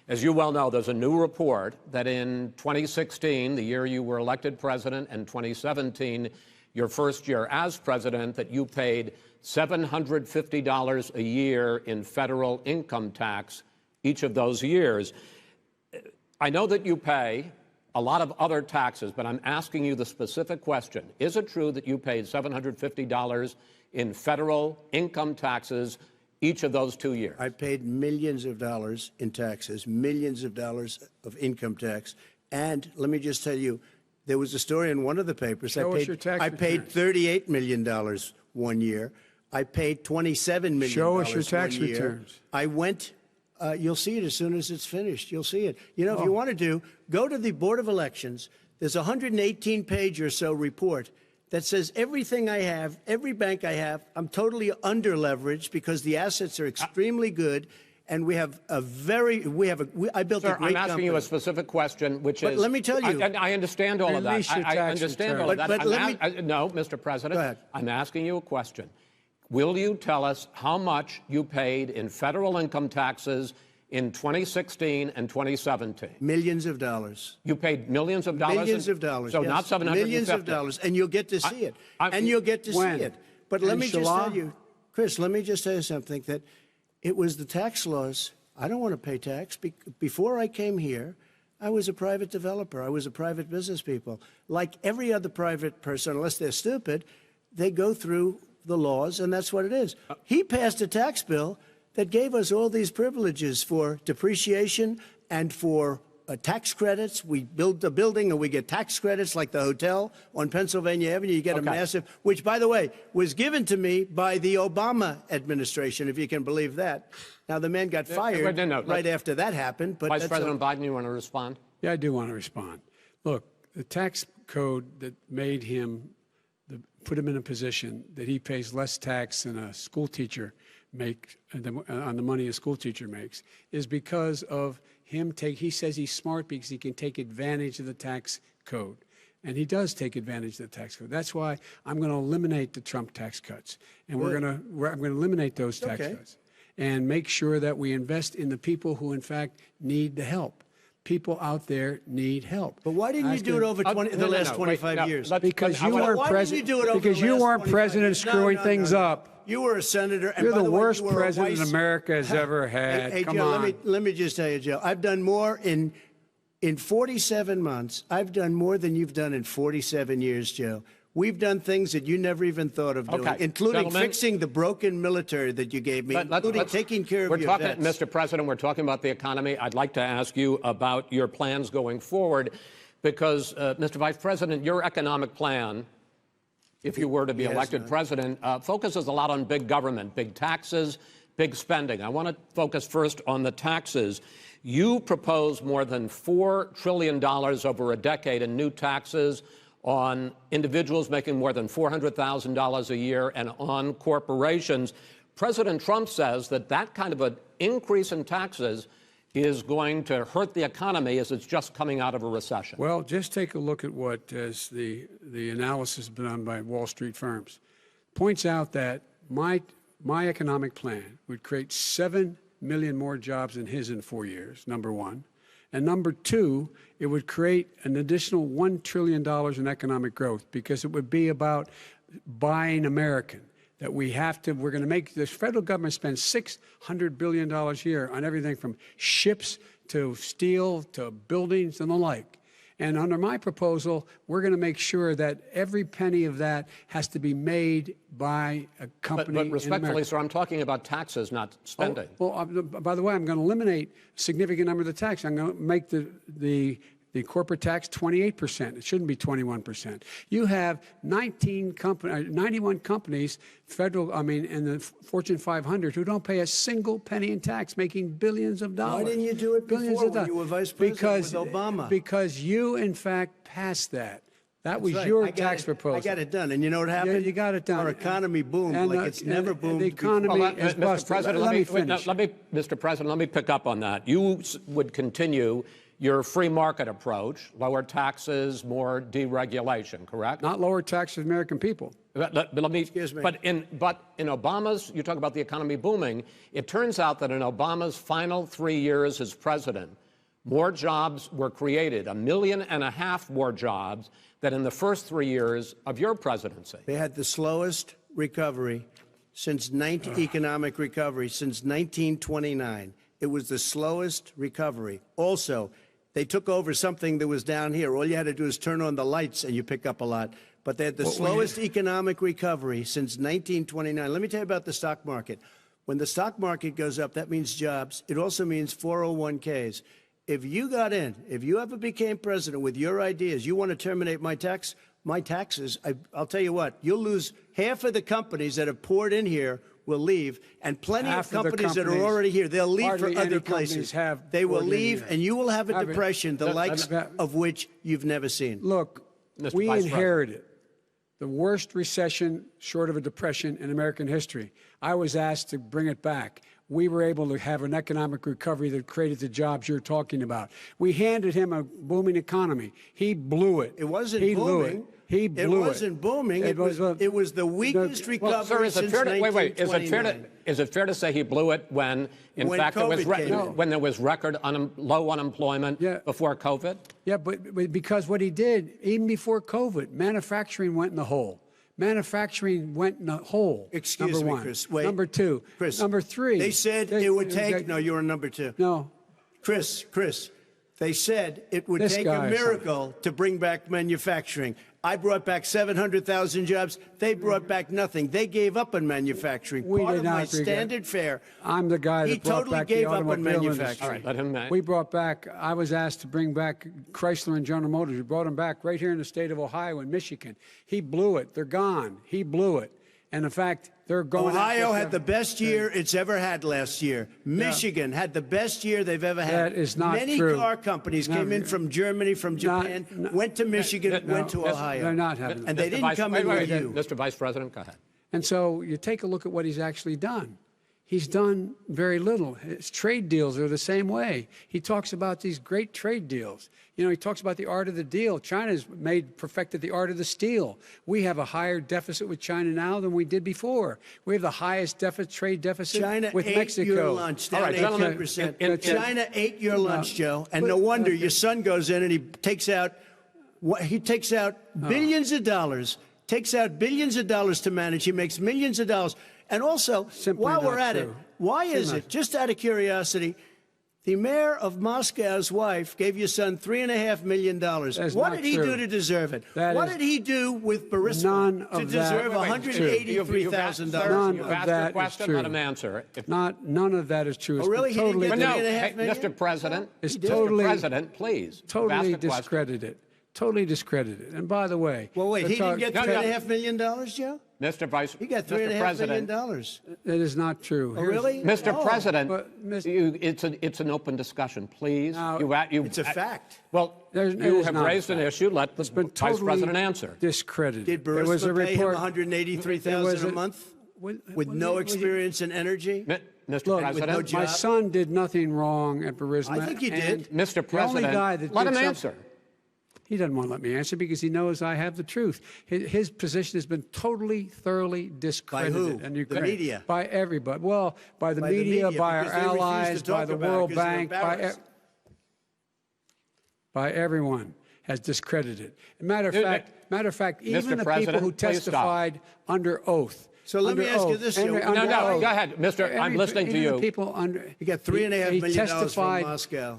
as you well know, there's a new report that in 2016, the year you were elected president, and 2017, your first year as president, that you paid $750 a year in federal income tax each of those years. I know that you pay a lot of other taxes, but I'm asking you the specific question. Is it true that you paid $750 in federal income taxes each of those 2 years? I paid millions of dollars in taxes, millions of dollars of income tax. And let me just tell you, there was a story in one of the papers. Show us your tax I paid $38 million 1 year. I paid $27 million. Show us your tax 1 year. returns. I went. You'll see it as soon as it's finished. You'll see it. You know, if you want to go to the Board of Elections. There's a 118-page or so report that says everything I have, every bank I have, I'm totally under-leveraged because the assets are extremely good, and we have a very, I built a great company. I'm asking you a specific question, which is... let me tell you... I understand all of that. I understand all of that. But no, Mr. President. Go ahead. I'm asking you a question. Will you tell us how much you paid in federal income taxes in 2016 and 2017? Millions of dollars. You paid millions of dollars? Millions of dollars, So yes. not $750? Millions of dollars, and you'll get to see it. And you'll get to see it. But let me just tell you, Chris, let me just tell you something, that it was the tax laws. I don't want to pay tax. Before I came here, I was a private developer. I was a private business people. Like every other private person, unless they're stupid, they go through the laws, and that's what it is. He passed a tax bill that gave us all these privileges for depreciation and for tax credits. We build a building and we get tax credits like the hotel on Pennsylvania Avenue. You get a massive, which, by the way, was given to me by the Obama administration, if you can believe that. Now, the man got fired right after that happened. But Vice President Biden, you want to respond? Yeah, I do want to respond. Look, the tax code that made him, put him in a position that he pays less tax than a school teacher makes on the money a school teacher makes is because of him he says he's smart because he can take advantage of the tax code. And he does take advantage of the tax code. That's why I'm going to eliminate the Trump tax cuts. And I'm going to eliminate those tax cuts and make sure that we invest in the people who, in fact, need the help. People out there need help. But why didn't you do it over the last 25 years? Because you weren't president. Because you weren't president screwing things up. You were a senator. And You're by the way, worst you were president America has ever had. Hey, Come Joe, on. let me just tell you, Joe. I've done more in 47 months. I've done more than you've done in 47 years, Joe. We've done things that you never even thought of doing, including fixing the broken military that you gave me, including taking care of your vets. Mr. President, we're talking about the economy. I'd like to ask you about your plans going forward because, Mr. Vice President, your economic plan, if you were to be elected president, focuses a lot on big government, big taxes, big spending. I want to focus first on the taxes. You propose more than $4 trillion over a decade in new taxes on individuals making more than $400,000 a year and on corporations. President Trump says that that kind of an increase in taxes is going to hurt the economy as it's just coming out of a recession. Well, just take a look at what as the analysis done by Wall Street firms points out that my economic plan would create 7 million more jobs than his in 4 years, number one. And number two, it would create an additional $1 trillion in economic growth because it would be about buying American. That we're going to make this federal government spend $600 billion a year on everything from ships to steel to buildings and the like. And under my proposal, we're going to make sure that every penny of that has to be made by a company. But respectfully, sir, I'm talking about taxes, not spending. By the way, I'm going to eliminate a significant number of the tax. I'm going to make the corporate tax 28%. It shouldn't be 21%. You have 91 companies, in the Fortune 500 who don't pay a single penny in tax, making billions of dollars. Why didn't you do it before when you were vice president with Obama? Because you, in fact, passed that. That was your tax proposal. I got it done. And you know what happened? Yeah, you got it done. Our economy boomed like it's never boomed The economy is busted. Let me finish. Mr. President, let me pick up on that. You would continue your free market approach, lower taxes, more deregulation, correct? Not lower taxes for American people. Excuse me. But in Obama's, you talk about the economy booming, it turns out that in Obama's final 3 years as president, more jobs were created, 1.5 million more jobs than in the first 3 years of your presidency. They had the slowest recovery economic recovery since 1929. It was the slowest recovery. Also, they took over something that was down here. All you had to do is turn on the lights and you pick up a lot. But they had the slowest economic recovery since 1929. Let me tell you about the stock market. When the stock market goes up, that means jobs. It also means 401ks. If you got in, if you ever became president with your ideas, you want to terminate my taxes, I'll tell you what, you'll lose half of the companies that have poured in here will leave, and plenty of companies that are already here, they'll leave for other places. They will leave, and you will have a depression, the likes of which you've never seen. Look, we inherited the worst recession short of a depression in American history. I was asked to bring it back. We were able to have an economic recovery that created the jobs you're talking about. We handed him a booming economy. He blew it. It wasn't booming. Blew it. He blew it. It wasn't booming. It was the weakest recovery since 1929. Is it fair to say he blew it when fact, there was record low unemployment before COVID? Yeah, but because what he did, even before COVID, manufacturing went in the hole. Manufacturing went in a hole. Excuse number me, one. Chris. Wait. Number two. Chris. Number three. They said it would take. No, you were number two. No. Chris. They said it would This take a guy is miracle to bring back manufacturing. I brought back 700,000 jobs. They brought back nothing. They gave up on manufacturing. We Part did of not my agree. standard fare. I'm the guy that He brought totally back gave the up on automobile manufacturing. industry. Let him We brought back, I was asked to bring back Chrysler and General Motors. We brought them back right here in the state of Ohio and Michigan. He blew it. They're gone. He blew it. And in fact, they're going. Ohio had the best year it's ever had last year. Michigan had the best year they've ever had. That is not Many true. car companies came in from Germany, from Japan, went to Michigan, went to Ohio. They're not having And that. they didn't come in with you. Mr. Vice President, go ahead. And so you take a look at what he's actually done. He's done very little. His trade deals are the same way. He talks about these great trade deals. You know, he talks about the art of the deal. China's perfected the art of the steal. We have a higher deficit with China now than we did before. We have the highest trade deficit China with ate Mexico. your lunch, down All right, gentlemen, 18%. China ate your lunch, Joe. And no wonder your son goes in and he takes out billions of dollars, to manage. He makes millions of dollars. And also, Simply while we're not at it, true. why is it, just out of curiosity, the mayor of Moscow's wife gave your son $3.5 million. That's What not did he true. do to deserve it? That What is did he do with Burisma none to of that- deserve Wait, $183,000? None You've of asked that your is question, true. let him answer. None of that is true. It's Oh, really? been He didn't totally, get But no, $3.5 hey, million? Mr. President, It's Mr. totally- President, please. You've totally asked a question. discredited. Totally discredited. And by the way, Well, wait, let's he didn't talk- get No, no. $3.5 million, Joe? Mr. Vice, He got Mr. $3.5 million. President, That is not true. Oh, really? Mr. Oh. President, But, Mr. it's an open discussion, please. Now, It's a fact. Well, It you is have not a raised an fact. issue. Let the It's been Vice totally President answer. discredited. Did There was a Burisma pay him report. $183,000 a month with no experience in energy? Mr. Look, President, no job. My son did nothing wrong at Burisma. I think he and did. Mr. The only guy President, that let did him something- answer. He doesn't want to let me answer because he knows I have the truth. His position has been totally, thoroughly discredited. who? And The Ukraine. media? By everybody. Well, by the By the media, media, by our because they refuse to allies, by talk the about it World because they're Bank, embarrassed. by everyone has discredited. Matter of fact, even Mr. the people President, who please stop. testified under oth. So let me under ask you oath, this, under- Joe. under No, oath. go ahead, Mr. I'm listening to Even the you. people under, He got $3.5 million from testified, Moscow.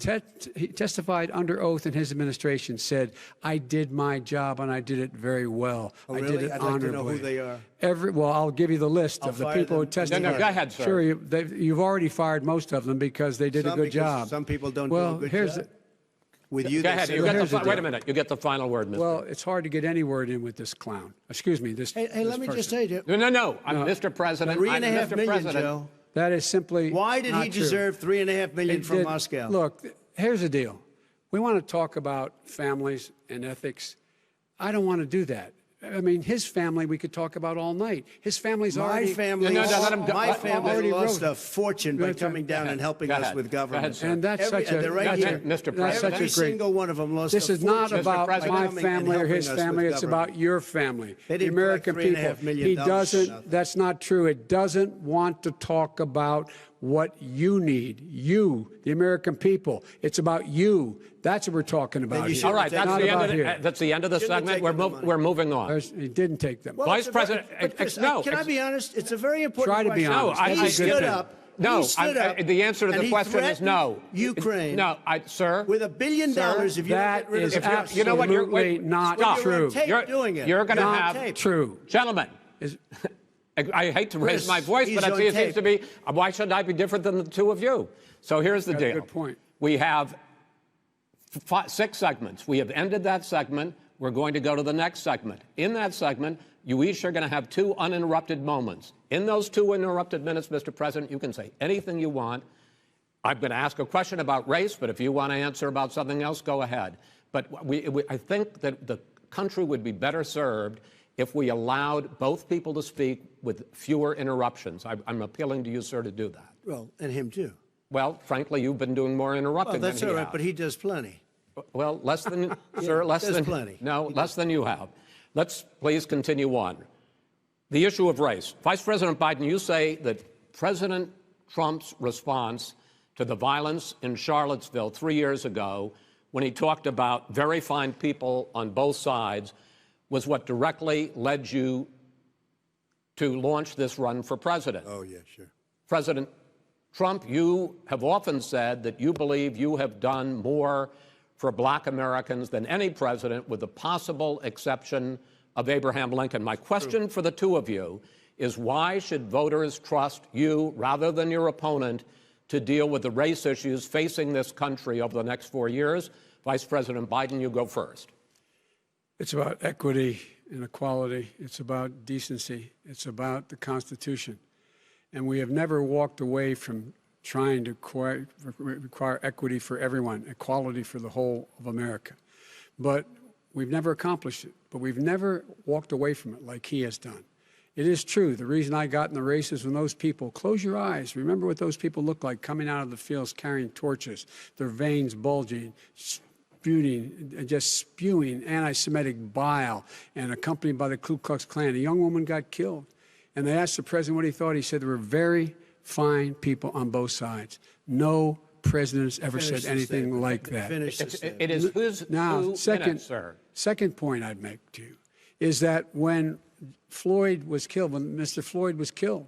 He testified under oath in his administration, said, I did my job and I did it very well. Oh, I really? did it I'd like to know honorably. who they are. Well, I'll give you the list I'll of the fire people who them. testified. No, go ahead, sir. Sure, you've already fired most of them because they did a Some, good because job. some people don't well, do a good here's job. With you, Go they ahead. say- You get here's the wait deal. a minute. You get the final word, Mr. Well, it's hard to get any word in with this clown. Excuse me, this. Hey, this let me just person. say, No. I'm Mr. President. I'm $3.5 Mr. million, President. Joe. That is simply Why did not he true. deserve $3.5 million It from did- Moscow? Look, here's the deal. We want to talk about families and ethics. I don't want to do that. I mean, his family we could talk about all night. His family's My already... family, No, let him go. my family already lost wrote- a fortune by That's coming right. down Go and ahead. helping Go us ahead. with Go ahead, government. sir. And that's such a... they're right that's here. a- Mr. that's President. such a Every great... single one of them lost This a is not fortune about by President. my coming and family or helping his us family. with It's government. about your family, They the didn't American collect people. $3.5 million He for doesn't. nothing. That's not true. It doesn't want to talk about what you need. You, the American people. It's about you. That's what we're talking about you here. should All right, Not that's the end of the Shouldn't have segment. taken the money. We're moving on. He didn't take them. Well, Vice it's a very- President, but Chris, no, can I be honest? It's a very important Try to be question. honest. No, He I stood get it. up. No, he stood up, the answer to and the he question is no. threatened Ukraine. No, sir. With $1 billion, if you that don't get rid is of the you know what, you're- absolutely wait, not stop. You're on true. tape You're- doing it. you're gonna You're on have- tape. True. Gentlemen, Is- I hate to raise Chris, my voice, he's but on it seems tape. to be, why should I be different than the two of you? So here's the Got a deal. good point. We have 6 segments. We have ended that segment. We're going to go to the next segment. In that segment, you each are going to have 2 uninterrupted moments. In those 2 uninterrupted minutes, Mr. President, you can say anything you want. I'm going to ask a question about race, but if you want to answer about something else, go ahead. But I think that the country would be better served if we allowed both people to speak with fewer interruptions. I'm appealing to you, sir, to do that. Well, and him too. Well, frankly, you've been doing more Well, interrupting that's than all he right, has. but he does plenty. Well, less than, sir, less there's than. plenty. No, less than you have. Let's please continue on. The issue of race. Vice President Biden, you say that President Trump's response to the violence in Charlottesville 3 years ago, when he talked about very fine people on both sides, was what directly led you to launch this run for president. Oh, yeah, sure. President Trump, you have often said that you believe you have done more for Black Americans than any president, with the possible exception of Abraham Lincoln. My question for the two of you is, why should voters trust you rather than your opponent to deal with the race issues facing this country over the next 4 years? Vice President Biden, you go first. It's about equity and equality. It's about decency. It's about the Constitution. And we have never walked away from trying to require equity for everyone, equality for the whole of America. But we've never accomplished it. But we've never walked away from it like he has done. It is true. The reason I got in the race is when those people, close your eyes, remember what those people look like coming out of the fields carrying torches, their veins bulging, just spewing anti-Semitic bile, and accompanied by the Ku Klux Klan. A young woman got killed. And they asked the president what he thought. He said there were very fine people on both sides. No president has ever said anything like that. It is whose Now, 2 minutes, sir. second point I'd make to you is that when Floyd was killed, when Mr. Floyd was killed,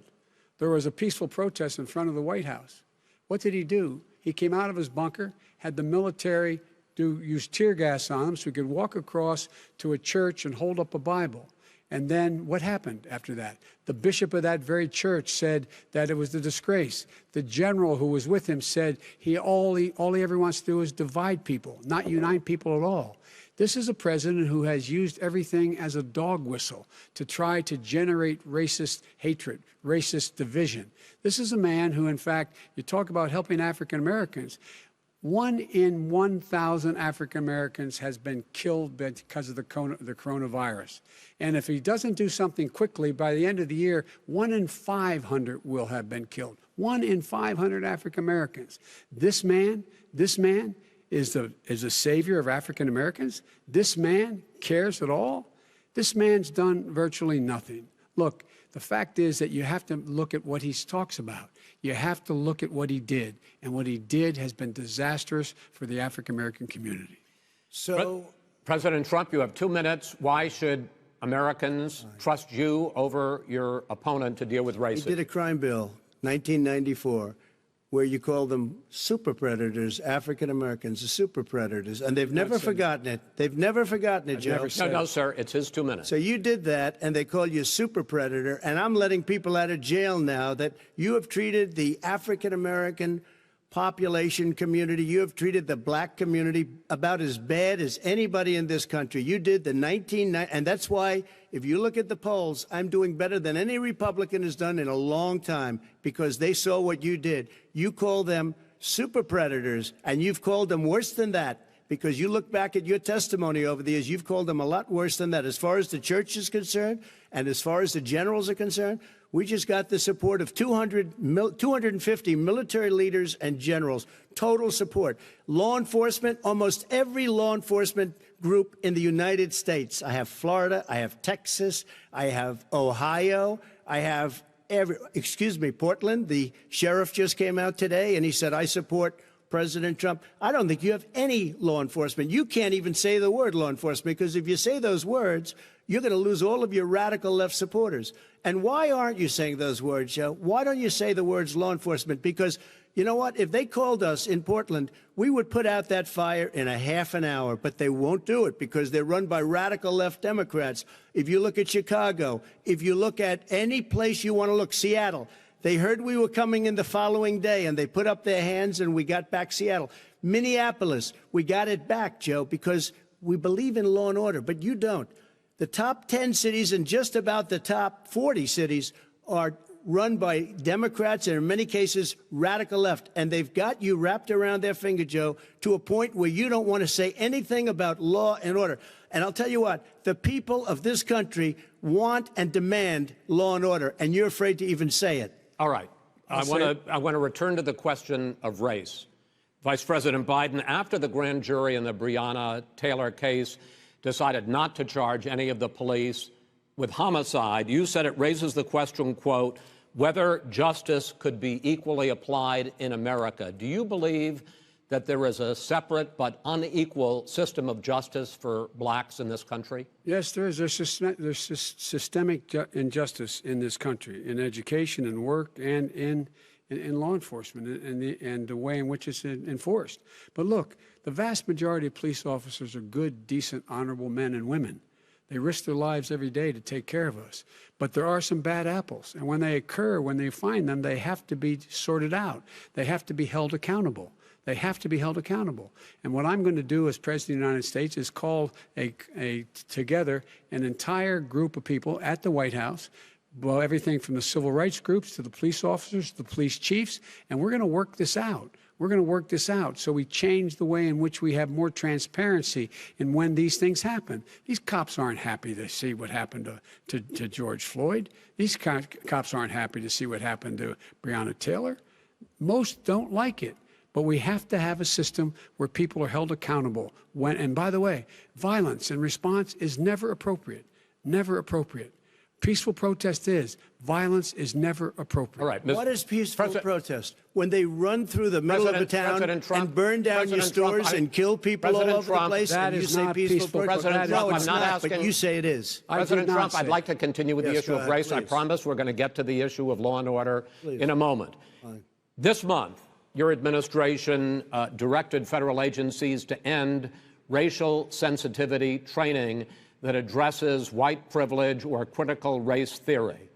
there was a peaceful protest in front of the White House. What did he do? He came out of his bunker, had the military use tear gas on him so he could walk across to a church and hold up a Bible. And then what happened after that? The bishop of that very church said that it was a disgrace. The general who was with him said all he ever wants to do is divide people, not unite people at all. This is a president who has used everything as a dog whistle to try to generate racist hatred, racist division. This is a man who, in fact, you talk about helping African Americans. 1 in 1,000 African Americans has been killed because of the coronavirus. And if he doesn't do something quickly, by the end of the year, 1 in 500 will have been killed. 1 in 500 African Americans. This man is the savior of African Americans. This man cares at all. This man's done virtually nothing. Look, the fact is that you have to look at what he talks about. You have to look at what he did. And what he did has been disastrous for the African American community. So, President Trump, you have 2 minutes. Why should Americans trust you over your opponent to deal with racism? he did a crime bill, 1994, where you call them super predators, African Americans, the super predators, and they've never forgotten it. They've never forgotten it, Joe. No, sir, it's his 2 minutes. So you did that, and they call you a super predator, and I'm letting people out of jail now that you have treated the African American population community, you have treated the black community about as bad as anybody in this country. You did the and that's why, if you look at the polls, I'm doing better than any Republican has done in a long time, because they saw what you did. You call them super predators, and you've called them worse than that, because you look back at your testimony over the years, you've called them a lot worse than that. As far as the church is concerned, and as far as the generals are concerned, we just got the support of 250 military leaders and generals, total support. Law enforcement, almost every law enforcement group in the United States. I have Florida, I have Texas, I have Ohio, I have Portland. The sheriff just came out today and he said, I support President Trump. I don't think you have any law enforcement. You can't even say the word law enforcement, because if you say those words, you're going to lose all of your radical left supporters. And why aren't you saying those words, Joe? Why don't you say the words law enforcement? Because you know what? If they called us in Portland, we would put out that fire in a half an hour, but they won't do it because they're run by radical left Democrats. If you look at Chicago, if you look at any place you want to look, Seattle, they heard we were coming in the following day, and they put up their hands, and we got back Seattle. Minneapolis, we got it back, Joe, because we believe in law and order, but you don't. The top 10 cities and just about the top 40 cities are run by Democrats and, in many cases, radical left. And they've got you wrapped around their finger, Joe, to a point where you don't want to say anything about law and order. And I'll tell you what, the people of this country want and demand law and order, and you're afraid to even say it. All right. I want to return to the question of race. Vice President Biden, after the grand jury in the Breonna Taylor case decided not to charge any of the police with homicide, you said it raises the question, quote, whether justice could be equally applied in America. Do you believe that there is a separate but unequal system of justice for blacks in this country? Yes, there is. There's systemic injustice in this country, in education and work and in law enforcement and the way in which it's enforced. But look, the vast majority of police officers are good, decent, honorable men and women. They risk their lives every day to take care of us. But there are some bad apples. And when they occur, when they find them, they have to be sorted out. They have to be held accountable. They have to be held accountable. And what I'm going to do as President of the United States is call together an entire group of people at the White House, well, everything from the civil rights groups to the police officers, to the police chiefs, and we're going to work this out. We're going to work this out so we change the way in which we have more transparency in when these things happen. These cops aren't happy to see what happened to George Floyd. These cops aren't happy to see what happened to Breonna Taylor. Most don't like it. But we have to have a system where people are held accountable. And by the way, violence in response is never appropriate. Never appropriate. Peaceful protest is. Violence is never appropriate. All right. What is peaceful protest? When they run through the middle of a town and burn down your stores and kill people all over the place, and you say peaceful protest? President Trump, No, it's I'm not asking. but you say it is. President Trump, I'd like to continue with the Yes, issue go of ahead, race. I please. promise we're going to get to the issue of law and order in a moment. This month, your administration directed federal agencies to end racial sensitivity training that addresses white privilege or critical race theory.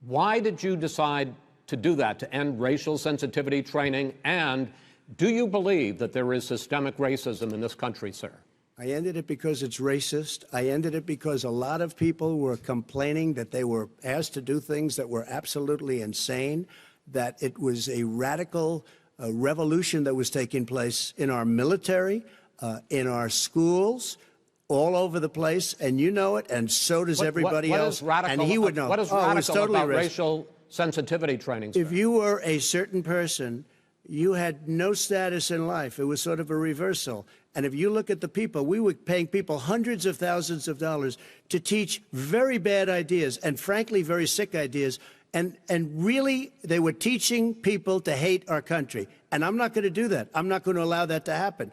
Why did you decide to do that, to end racial sensitivity training? And do you believe that there is systemic racism in this country, sir? I ended it because it's racist. I ended it because a lot of people were complaining that they were asked to do things that were absolutely insane, that it was a radical revolution that was taking place in our military, in our schools, all over the place, and you know it, and so does everybody else. Radical, and he would know. What is radical about racial sensitivity training, sir? If you were a certain person, you had no status in life. It was sort of a reversal. And if you look at the people, we were paying people hundreds of thousands of dollars to teach very bad ideas and, frankly, very sick ideas. And really, they were teaching people to hate our country. And I'm not going to do that. I'm not going to allow that to happen.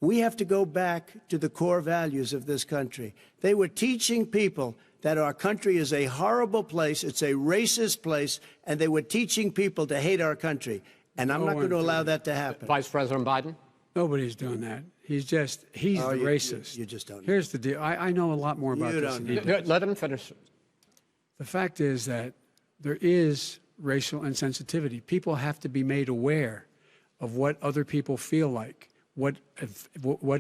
We have to go back to the core values of this country. They were teaching people that our country is a horrible place, it's a racist place, and they were teaching people to hate our country. And I'm not going to allow that to happen. Vice President Biden? Nobody's doing that. He's the racist. You just don't know. Here's the deal. I know a lot more about this than he does. Let him finish. The fact is that there is racial insensitivity. People have to be made aware of what other people feel like, what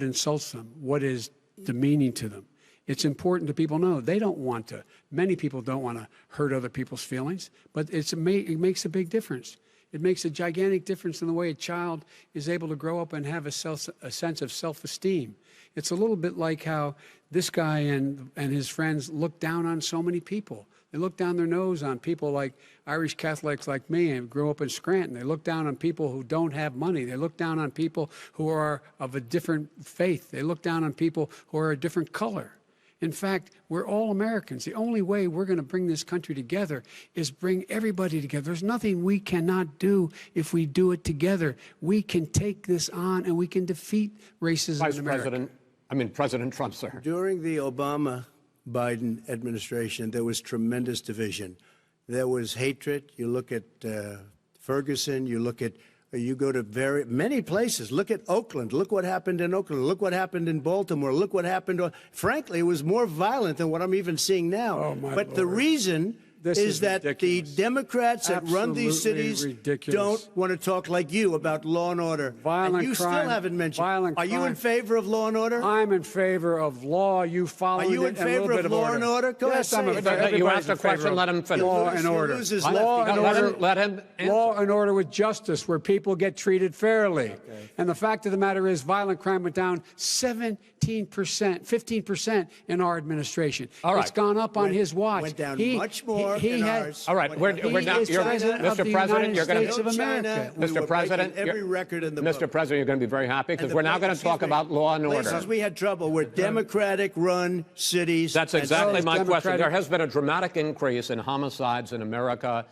insults them, what is demeaning to them. It's important that people know they don't want to. Many people don't want to hurt other people's feelings, but it makes a big difference. It makes a gigantic difference in the way a child is able to grow up and have a sense of self-esteem. It's a little bit like how this guy and his friends look down on so many people. They look down their nose on people like Irish Catholics like me and grew up in Scranton. They look down on people who don't have money. They look down on people who are of a different faith. They look down on people who are a different color. In fact, we're all Americans. The only way we're going to bring this country together is bring everybody together. There's nothing we cannot do if we do it together. We can take this on and we can defeat racism in America. President Trump, sir. During the Obama-Biden administration, there was tremendous division. There was hatred. You look at Ferguson, you go to many places. Look at Oakland. Look what happened in Oakland. Look what happened in Baltimore. Look what happened. Frankly, it was more violent than what I'm even seeing now. Oh, my but Lord. The reason is that ridiculous. the Democrats that run these cities ridiculous. don't want to talk like you about law and order. Violent and you crime, still haven't mentioned. violent Are you in crime. favor of law and order? I'm in favor of law. You follow it. Are you in favor of law and order? Go yes, ahead, I'm say in it. favor. You asked a Everybody's in favor question, of let him finish. Law He and order. loses Law and order. Let him answer. Law and order with justice, where people get treated fairly. Okay. And the fact of the matter is, violent crime went down 17%, 15% in our administration. All right. It's gone up on his watch. Went down much more in ours. All right, we're now. Mr. President, you're going to. Mr. President, every record in the book. Mr. President, you're going to be very happy because we're now going to talk about law and order. Places we had trouble were Democratic-run cities. That's exactly my question. There has been a dramatic increase in homicides in America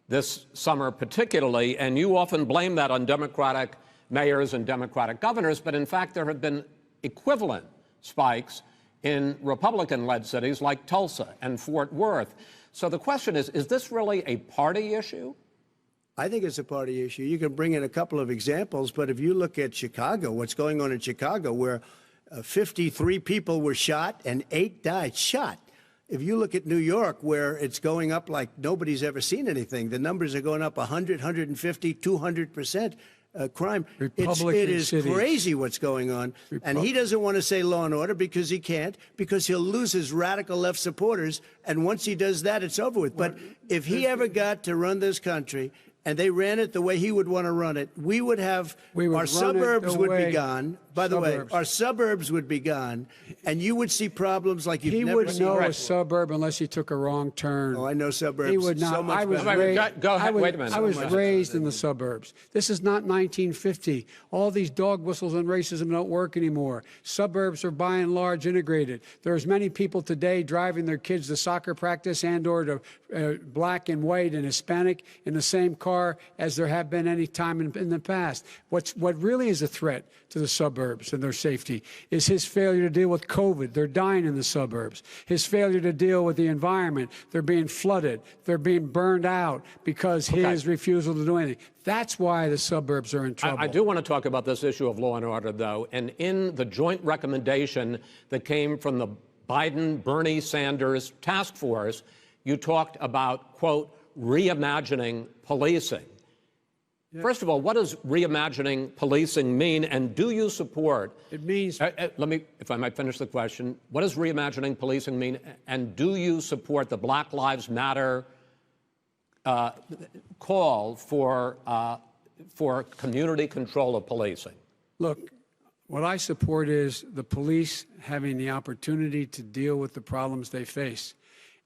this summer particularly, and you often blame that on Democratic mayors and Democratic governors, but in fact there have been equivalent spikes in Republican-led cities like Tulsa and Fort Worth. So the question is this really a party issue? I think it's a party issue. You can bring in a couple of examples, but if you look at Chicago, what's going on in Chicago, where 53 people were shot and 8 died shot. If you look at New York, where it's going up like nobody's ever seen anything, the numbers are going up 100, 150, 200%. Crime. It is crazy what's going on. And he doesn't want to say law and order because he can't, because he'll lose his radical left supporters. And once he does that, it's over with. But if he ever got to run this country and they ran it the way he would want to run it, we would have our suburbs would be gone. By the way, our suburbs would be gone, and you would see problems like you've never seen. He would know a suburb unless he took a wrong turn. Oh, I know suburbs. He would not. So much Go ahead. Wait a minute. I was raised in the suburbs. This is not 1950. All these dog whistles and racism don't work anymore. Suburbs are by and large integrated. There's many people today driving their kids to soccer practice and/or to black and white and Hispanic in the same car as there have been any time in the past. What really is a threat to the suburbs and their safety is his failure to deal with COVID. They're dying in the suburbs. His failure to deal with the environment. They're being flooded. They're being burned out because his refusal to do anything. That's why the suburbs are in trouble. I do want to talk about this issue of law and order, though. And in the joint recommendation that came from the Biden-Bernie Sanders task force, you talked about, quote, reimagining policing. Yeah. First of all, what does reimagining policing mean, and do you support? It means. Let me, if I might finish the question. What does reimagining policing mean, and do you support the Black Lives Matter call for community control of policing? Look, what I support is the police having the opportunity to deal with the problems they face.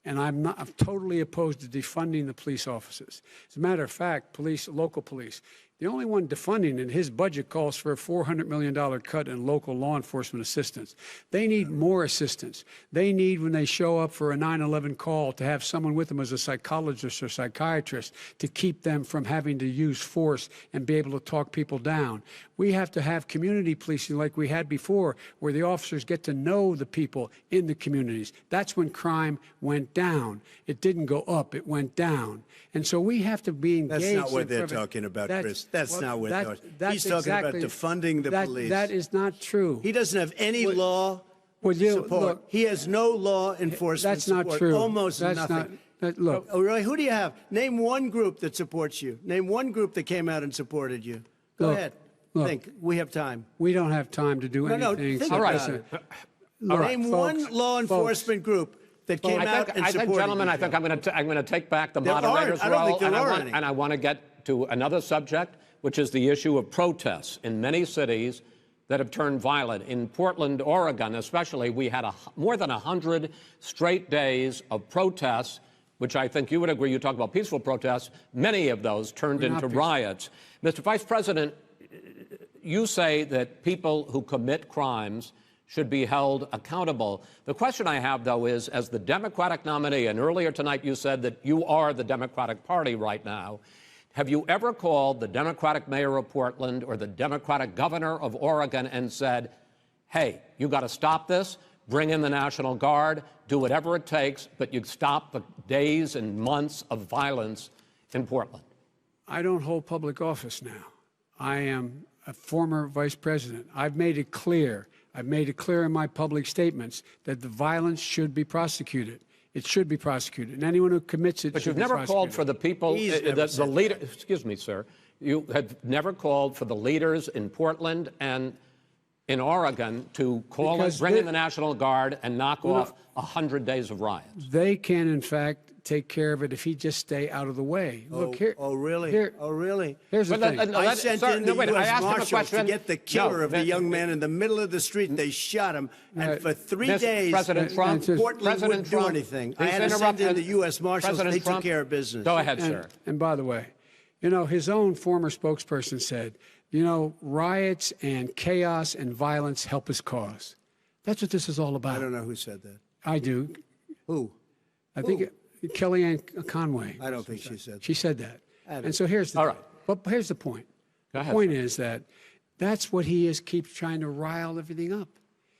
And I'm totally opposed to defunding the police officers. As a matter of fact, local police, the only one defunding it, his budget calls for a $400 million cut in local law enforcement assistance. They need more assistance. They need, when they show up for a 9/11 call, to have someone with them as a psychologist or psychiatrist to keep them from having to use force and be able to talk people down. We have to have community policing like we had before, where the officers get to know the people in the communities. That's when crime went down. It didn't go up, it went down. And so we have to be engaged. That's not what they're talking about, Chris. That's not what they're talking about. He's talking about defunding the police. That is not true. He doesn't have any law support. Look, he has no law enforcement support. That's not true. Almost that's nothing. Look. Oh, really? Who do you have? Name one group that supports you. Name one group that came out and supported you. Go ahead. Look, think. We have time. We don't have time to do anything. Think all right. Name one law enforcement group that came out and supported gentlemen, you. I think I'm going to take back the moderator's role. I don't think there are any. And I want to get to another subject, which is the issue of protests in many cities that have turned violent. In Portland, Oregon, especially, we had more than 100 straight days of protests, which I think you would agree. You talk about peaceful protests. Many of those turned into riots. Mr. Vice President, you say that people who commit crimes should be held accountable. The question I have, though, is, as the Democratic nominee, and earlier tonight you said that you are the Democratic Party right now, have you ever called the Democratic mayor of Portland or the Democratic governor of Oregon and said, hey, you got to stop this, bring in the National Guard, do whatever it takes, but you stop the days and months of violence in Portland? I don't hold public office now. I am a former vice president. I've made it clear in my public statements that the violence should be prosecuted. It should be prosecuted, and anyone who commits it. But you've never called for the people, the leader. Excuse me, sir. You have never called for the leaders in Portland and in Oregon to bring in the National Guard and knock off 100 days of riots. They can, in fact, take care of it if he just stay out of the way. Look here. Oh, really? Really? Here's the thing. I sent in the U.S. Marshals to get the killer of the young man in the middle of the street. They shot him, and for 3 days, President Trump, Portland wouldn't do anything. I had to send in the U.S. Marshals. They took care of business. Go ahead, sir. And by the way, his own former spokesperson said, riots and chaos and violence help his cause. That's what this is all about. I don't know who said that. I do. Who? I think Kellyanne Conway. I don't think she said that. She said that. And so here's the point. Go ahead. The point is that That's what he is, keeps trying to rile everything up.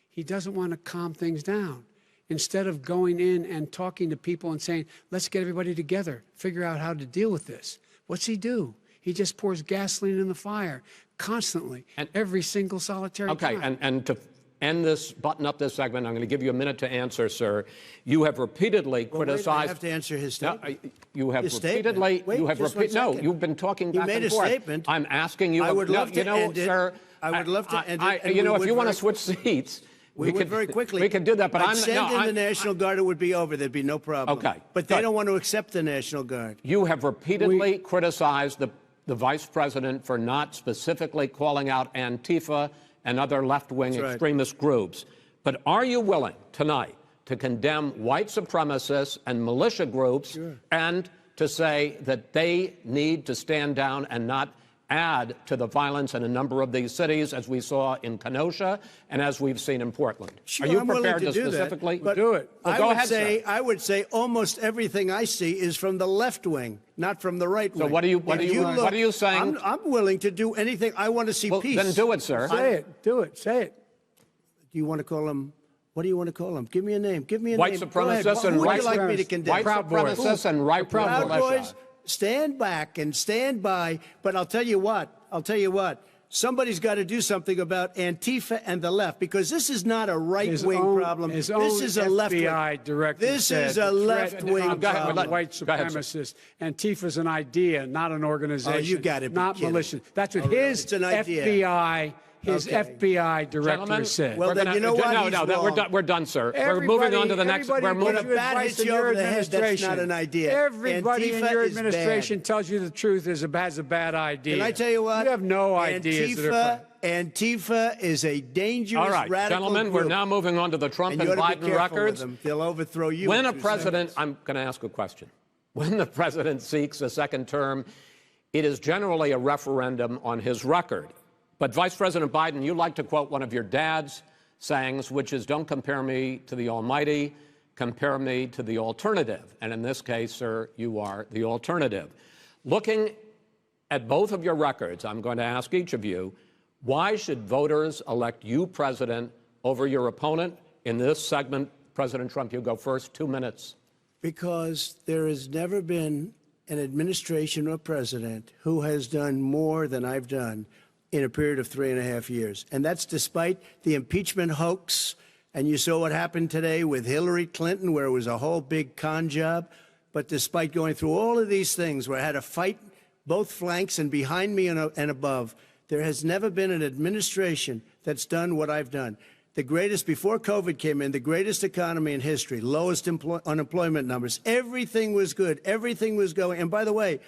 He doesn't want to calm things down. Instead of going in and talking to people and saying, let's get everybody together, figure out how to deal with this. What's he do? He just pours gasoline in the fire constantly, and every single solitary time. And to end this, button up this segment, I'm going to give you a minute to answer, sir. You have repeatedly criticized. I have to answer his statement. No, you have His repeatedly. statement. Wait, you have just 1 No, second. you've been talking back made and a forth. statement. I'm asking you. I would love to you know, end it. sir. I would love to end it, and You know, we if would you want to very- switch seats, We would could very quickly. We could do that, but I'd I'm send in the National Guard. It would be over. There'd be no problem. Okay, But they good. don't want to accept the National Guard. You have repeatedly criticized the vice president for not specifically calling out Antifa and other left-wing That's right. extremist groups. But are you willing tonight to condemn white supremacists and militia groups and to say that they need to stand down and not add to the violence in a number of these cities, as we saw in Kenosha and as we've seen in Portland? Sure, Are you I'm willing prepared to do that, specifically but do it? Well, I go would ahead, say sir. I would say almost everything I see is from the left wing, not from the right wing. So what are you saying? I'm willing to do anything. I want to see Well, peace. then do it, sir. Say it. Do it. Say it. Do you want to call him? What do you want to call him? Give me a name. Give me a White name. Go ahead. supremacists and Who would white you like me to supremacists. condemn? White Proud Boys. supremacists and right Proud militia. Boys, stand back and stand by. But I'll tell you what. Somebody's got to do something about Antifa and the left, because this is not a right-wing problem. His This own is a left-wing. FBI director This said is a the threat left-wing comes Go ahead, from let- white go ahead, sir. supremacists. Antifa's an idea, not an organization. Oh, you gotta be not kidding. militia. That's what Oh, really? his It's an idea. His Okay. FBI director Gentlemen, said. Well, we're then gonna- you know what? No, He's no, wrong. we're done, sir. We're moving on to the next. Everybody We're gives moving. you bat advice hits in you your over the head, that's administration. not an idea. Everybody in Antifa your is administration bad. tells you the truth has a bad idea. Can I tell you what? You have no ideas. that are Antifa is a dangerous, All right, radical gentlemen, group. we're now moving on to the Trump And and you ought to be Biden careful with records. them. They'll overthrow you. When in a 2 president, seconds. I'm going to ask a question. When the president seeks a second term, it is generally a referendum on his record. But Vice President Biden, you like to quote one of your dad's sayings, which is, don't compare me to the Almighty, compare me to the alternative. And in this case, sir, you are the alternative. Looking at both of your records, I'm going to ask each of you, why should voters elect you president over your opponent? In this segment, President Trump, you go first, 2 minutes. Because there has never been an administration or president who has done more than I've done in a period of 3.5 years. And that's despite the impeachment hoax. And you saw what happened today with Hillary Clinton, where it was a whole big con job. But despite going through all of these things, where I had to fight both flanks and behind me and above, there has never been an administration that's done what I've done. The greatest, before COVID came in, the greatest economy in history, lowest unemployment numbers. Everything was good. Everything was going. And by the way,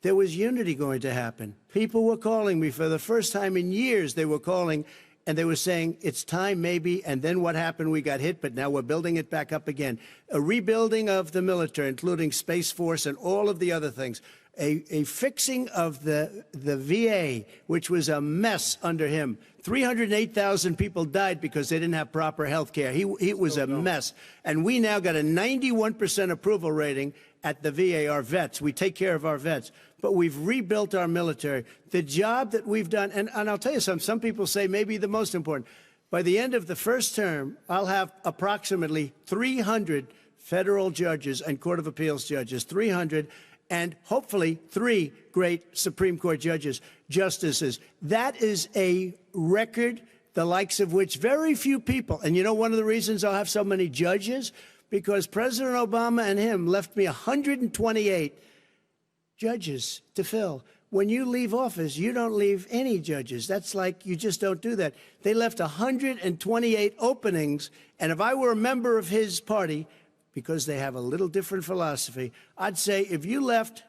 there was unity going to happen. People were calling me for the first time in years. They were calling and they were saying, it's time maybe. And then what happened? We got hit, but now we're building it back up again. A rebuilding of the military, including Space Force and all of the other things. A fixing of the VA, which was a mess under him. 308,000 people died because they didn't have proper health care. It was a mess. And we now got a 91% approval rating at the VA, our vets. We take care of our vets. But we've rebuilt our military. The job that we've done, and I'll tell you something, some people say maybe the most important. By the end of the first term, I'll have approximately 300 federal judges and Court of Appeals judges, 300, and hopefully 3 great Supreme Court justices. That is a record, the likes of which very few people, and you know one of the reasons I'll have so many judges? Because President Obama and him left me 128 judges to fill. When you leave office, you don't leave any judges. That's like, you just don't do that. They left 128 openings, and if I were a member of his party, because they have a little different philosophy, I'd say if you left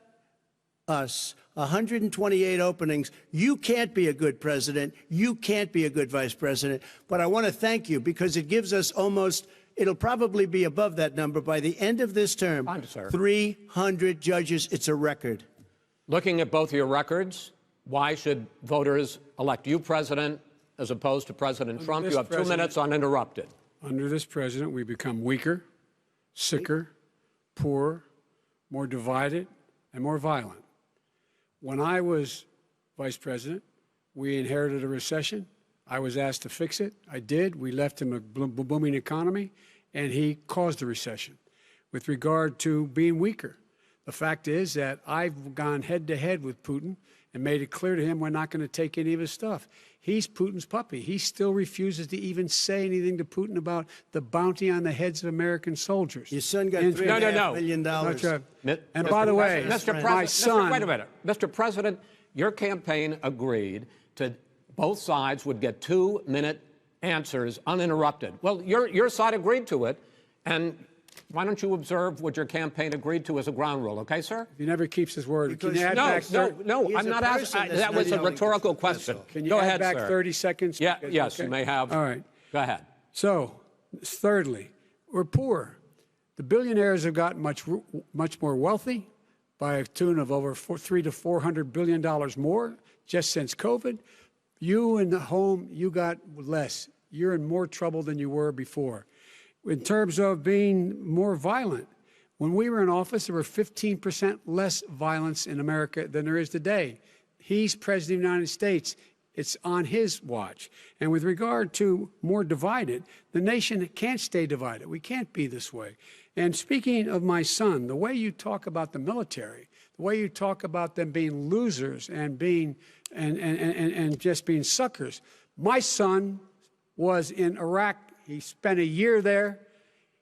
us 128 openings, you can't be a good president, you can't be a good vice president. But I want to thank you because it gives us almost, it'll probably be above that number by the end of this term. Fine, sir. 300 judges, it's a record. Looking at both your records, why should voters elect you president as opposed to President Trump? You have 2 minutes uninterrupted. Under this president, we become weaker, sicker, poorer, more divided, and more violent. When I was vice president, we inherited a recession. I was asked to fix it. I did. We left him a booming economy, and he caused the recession. With regard to being weaker, the fact is that I've gone head-to-head with Putin and made it clear to him we're not going to take any of his stuff. He's Putin's puppy. He still refuses to even say anything to Putin about the bounty on the heads of American soldiers. Your son got And- $3.5 million. And by the way, Mr. my son... Wait a minute. Mr. President, your campaign agreed to both sides would get 2-minute answers uninterrupted. Well, your side agreed to it, and why don't you observe what your campaign agreed to as a ground rule, okay, sir? He never keeps his word. Can you add No, back no, He's I'm a not person asking. that's That was a not yelling. rhetorical question. Can you Go add ahead, back sir. 30 seconds? Yeah, yes, Okay. you may have. All right. Go ahead. So, thirdly, we're poor. The billionaires have gotten much more wealthy by a tune of over $300 to $400 billion more just since COVID. You in the home, you got less. You're in more trouble than you were before. In terms of being more violent, when we were in office, there were 15% less violence in America than there is today. He's president of the United States. It's on his watch. And with regard to more divided, the nation can't stay divided. We can't be this way. And speaking of my son, the way you talk about the military, the way you talk about them being losers and being and just being suckers. My son was in Iraq. He spent a year there.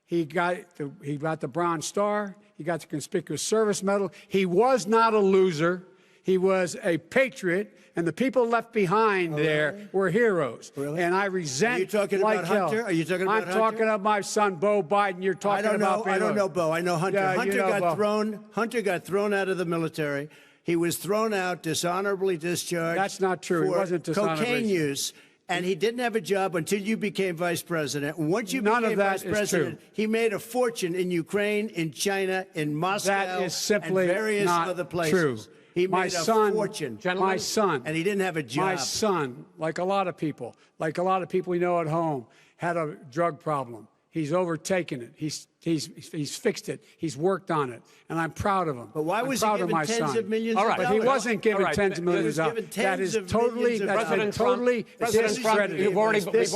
He got the Bronze Star. He got the Conspicuous Service Medal. He was not a loser. He was a patriot, and the people left behind there were heroes. Really? And I resent. Are you talking like about hell. Hunter? Are you talking about Hunter? I'm talking about my son, Beau Biden. You're talking about. I don't know Beau. I know Hunter. Yeah, Hunter you know Beau. Hunter got thrown out of the military. He was thrown out, dishonorably discharged. That's not true. He For wasn't dishonorably cocaine use. And he didn't have a job until you became vice president. And once you None became of that vice is president, true. he made a fortune in Ukraine, in China, in Moscow, That is simply and various not other places. true. He My made a son, fortune. Gentlemen, my son, and he didn't have a job. My son, like a lot of people we know at home, had a drug problem. He's overtaken it. He's fixed it. He's worked on it, and I'm proud of him. But why was he proud of given my tens son. of millions All of right. But he dollars? wasn't given All right. tens of millions He was of given dollars. That tens is of totally, millions of that's dollars. totally President Trump, discredited. we've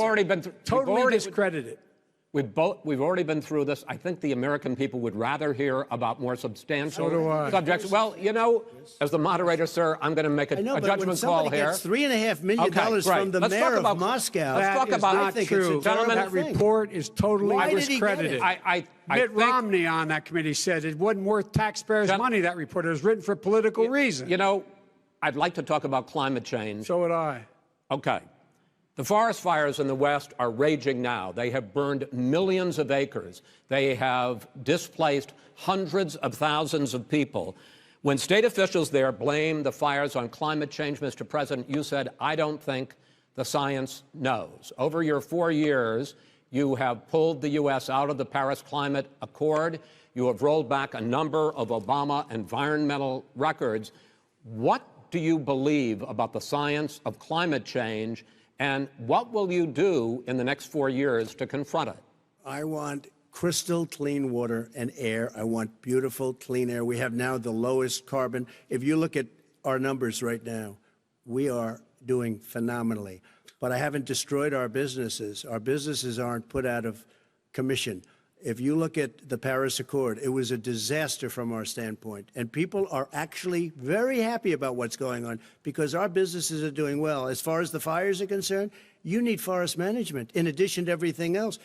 already been through. Totally discredited. We've already been through this. I think the American people would rather hear about more substantial So do I. subjects. Well, you know, as the moderator, sir, I'm going to make a I know, but when judgment call somebody here. gets $3.5 million Okay, from right. the Let's mayor talk about- of Moscow. let's talk That is about- not I think true. it's a terrible That thing. report is totally Why did he get discredited. it? I Mitt think, Romney on that committee said it wasn't worth taxpayers' money, that report. It was written for political reasons. you know, I'd like to talk about climate change. So would I. Okay. The forest fires in the West are raging now. They have burned millions of acres. They have displaced hundreds of thousands of people. When state officials there blame the fires on climate change, Mr. President, you said, I don't think the science knows. Over your 4 years, you have pulled the U.S. out of the Paris Climate Accord. You have rolled back a number of Obama environmental records. What do you believe about the science of climate change? And what will you do in the next 4 years to confront it? I want crystal clean water and air. I want beautiful, clean air. We have now the lowest carbon. If you look at our numbers right now, we are doing phenomenally. But I haven't destroyed our businesses. Our businesses aren't put out of commission. If you look at the Paris Accord, it was a disaster from our standpoint. And people are actually very happy about what's going on because our businesses are doing well. As far as the fires are concerned, you need forest management in addition to everything else.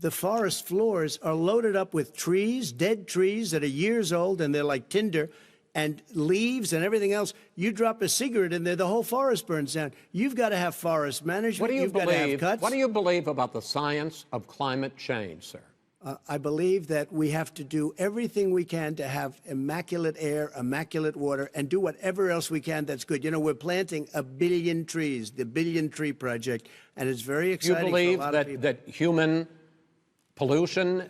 The forest floors are loaded up with trees, dead trees that are years old, and they're like tinder, and leaves and everything else. You drop a cigarette in there, the whole forest burns down. You've got to have forest management. What do you You've got to have believe? cuts. What do you believe about the science of climate change, sir? I believe that we have to do everything we can to have immaculate air, immaculate water, and do whatever else we can that's good. You know, we're planting 1 billion trees, the Billion Tree Project, and it's very Do you exciting believe for a lot of people. that human pollution,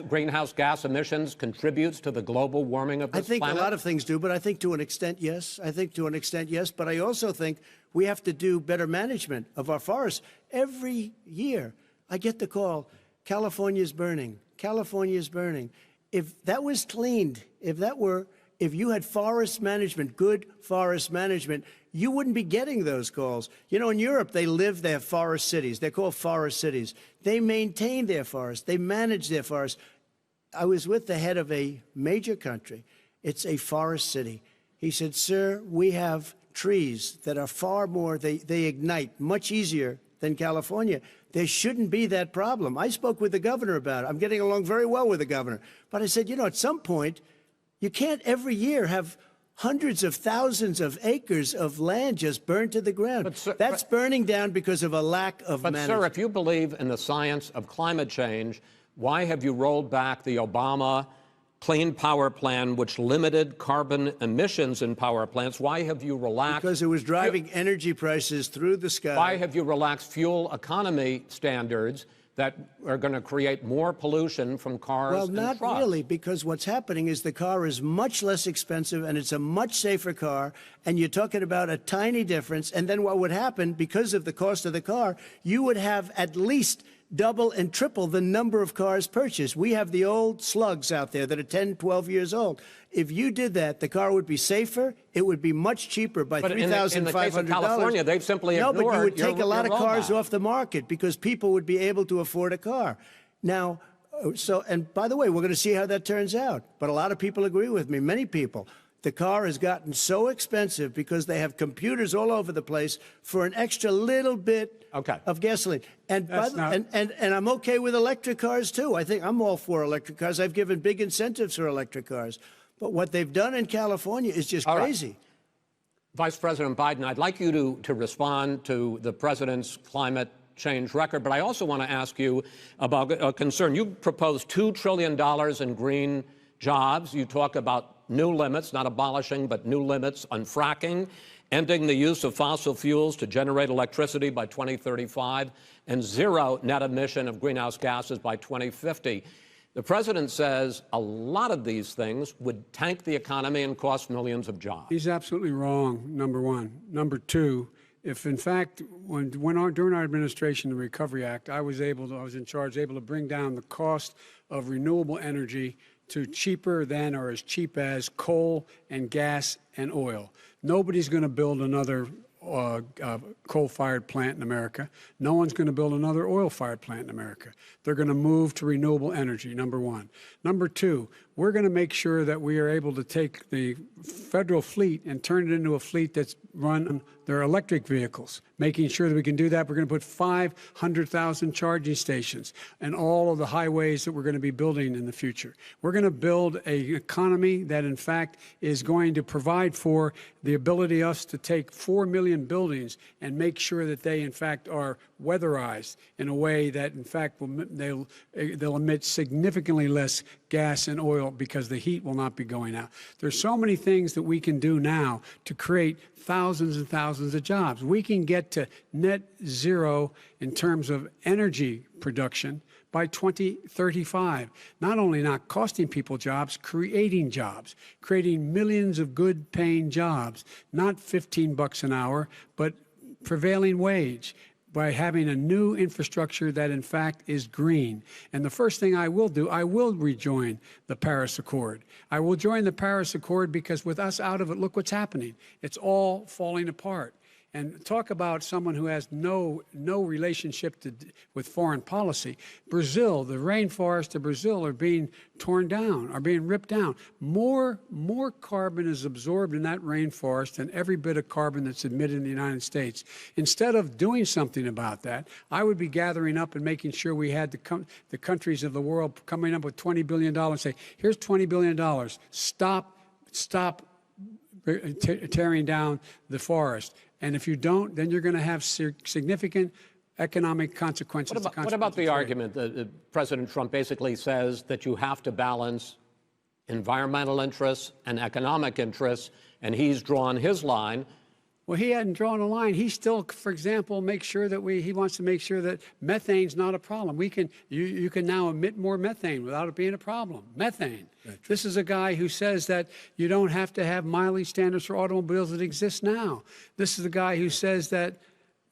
greenhouse gas emissions contributes to the global warming of I this think planet? a lot of things do, but I think to an extent, yes. I think to an extent, yes. But I also think we have to do better management of our forests. Every year, I get the call, California's burning. California's burning. If that was cleaned, if you had forest management, good forest management, you wouldn't be getting those calls. You know, in Europe, they have forest cities. They're called forest cities. They maintain their forests. They manage their forests. I was with the head of a major country. It's a forest city. He said, sir, we have trees that are far more, they ignite much easier than California. There shouldn't be that problem. I spoke with the governor about it. I'm getting along very well with the governor. But I said, you know, at some point, you can't every year have hundreds of thousands of acres of land just burned to the ground. But, sir, that's burning down because of a lack of management. But, sir, if you believe in the science of climate change, why have you rolled back the Obama Clean Power Plan, which limited carbon emissions in power plants? Why have you relaxed? Because it was driving energy prices through the sky. Why have you relaxed fuel economy standards that are going to create more pollution from cars Well, and not trucks? really, because what's happening is the car is much less expensive and it's a much safer car, and you're talking about a tiny difference. And then what would happen, because of the cost of the car, you would have at least double and triple the number of cars purchased. We have the old slugs out there that are 10, 12 years old. If you did that, the car would be safer. It would be much cheaper by $3,500. In the case of California, they've simply ignored No, but you would take a lot of cars rollback. off the market because people would be able to afford a car. Now, and by the way, we're going to see how that turns out. But a lot of people agree with me, many people. The car has gotten so expensive because they have computers all over the place for an extra little bit of gasoline. And, and I'm okay with electric cars, too. I think I'm all for electric cars. I've given big incentives for electric cars. But what they've done in California is just crazy. Right. Vice President Biden, I'd like you to respond to the president's climate change record, but I also want to ask you about a concern. You proposed $2 trillion in green jobs. You talk about new limits, not abolishing, but new limits on fracking, ending the use of fossil fuels to generate electricity by 2035, and zero net emission of greenhouse gases by 2050. The president says a lot of these things would tank the economy and cost millions of jobs. He's absolutely wrong, number one. Number two, if in fact, during our administration, the Recovery Act, I was in charge, able to bring down the cost of renewable energy to cheaper than or as cheap as coal and gas and oil. Nobody's going to build another coal-fired plant in America. No one's going to build another oil-fired plant in America. They're going to move to renewable energy, number one. Number two, we're going to make sure that we are able to take the federal fleet and turn it into a fleet that's run on their electric vehicles. Making sure that we can do that, we're going to put 500,000 charging stations and all of the highways that we're going to be building in the future. We're going to build an economy that, in fact, is going to provide for the ability us to take 4 million buildings and make sure that they, in fact, are weatherized in a way that, in fact, they'll emit significantly less gas and oil because the heat will not be going out. There's so many things that we can do now to create thousands and thousands of jobs. We can get to net zero in terms of energy production by 2035. Not only not costing people jobs, creating millions of good paying jobs, not $15 an hour, but prevailing wage, by having a new infrastructure that, in fact, is green. And the first thing I will do, I will rejoin the Paris Accord. I will join the Paris Accord because with us out of it, look what's happening. It's all falling apart. And talk about someone who has no relationship with foreign policy. Brazil, the rainforests of Brazil are being torn down, are being ripped down. More carbon is absorbed in that rainforest than every bit of carbon that's emitted in the United States. Instead of doing something about that, I would be gathering up and making sure we had the countries of the world coming up with $20 billion and say, here's $20 billion. Stop tearing down the forest. And if you don't, then you're going to have significant economic consequences. What about the argument that President Trump basically says that you have to balance environmental interests and economic interests, and he's drawn his line? Well, he hadn't drawn a line. He still, for example, he wants to make sure that methane's not a problem. You can now emit more methane without it being a problem. Methane. Right. This is a guy who says that you don't have to have mileage standards for automobiles that exist now. This is a guy who says that,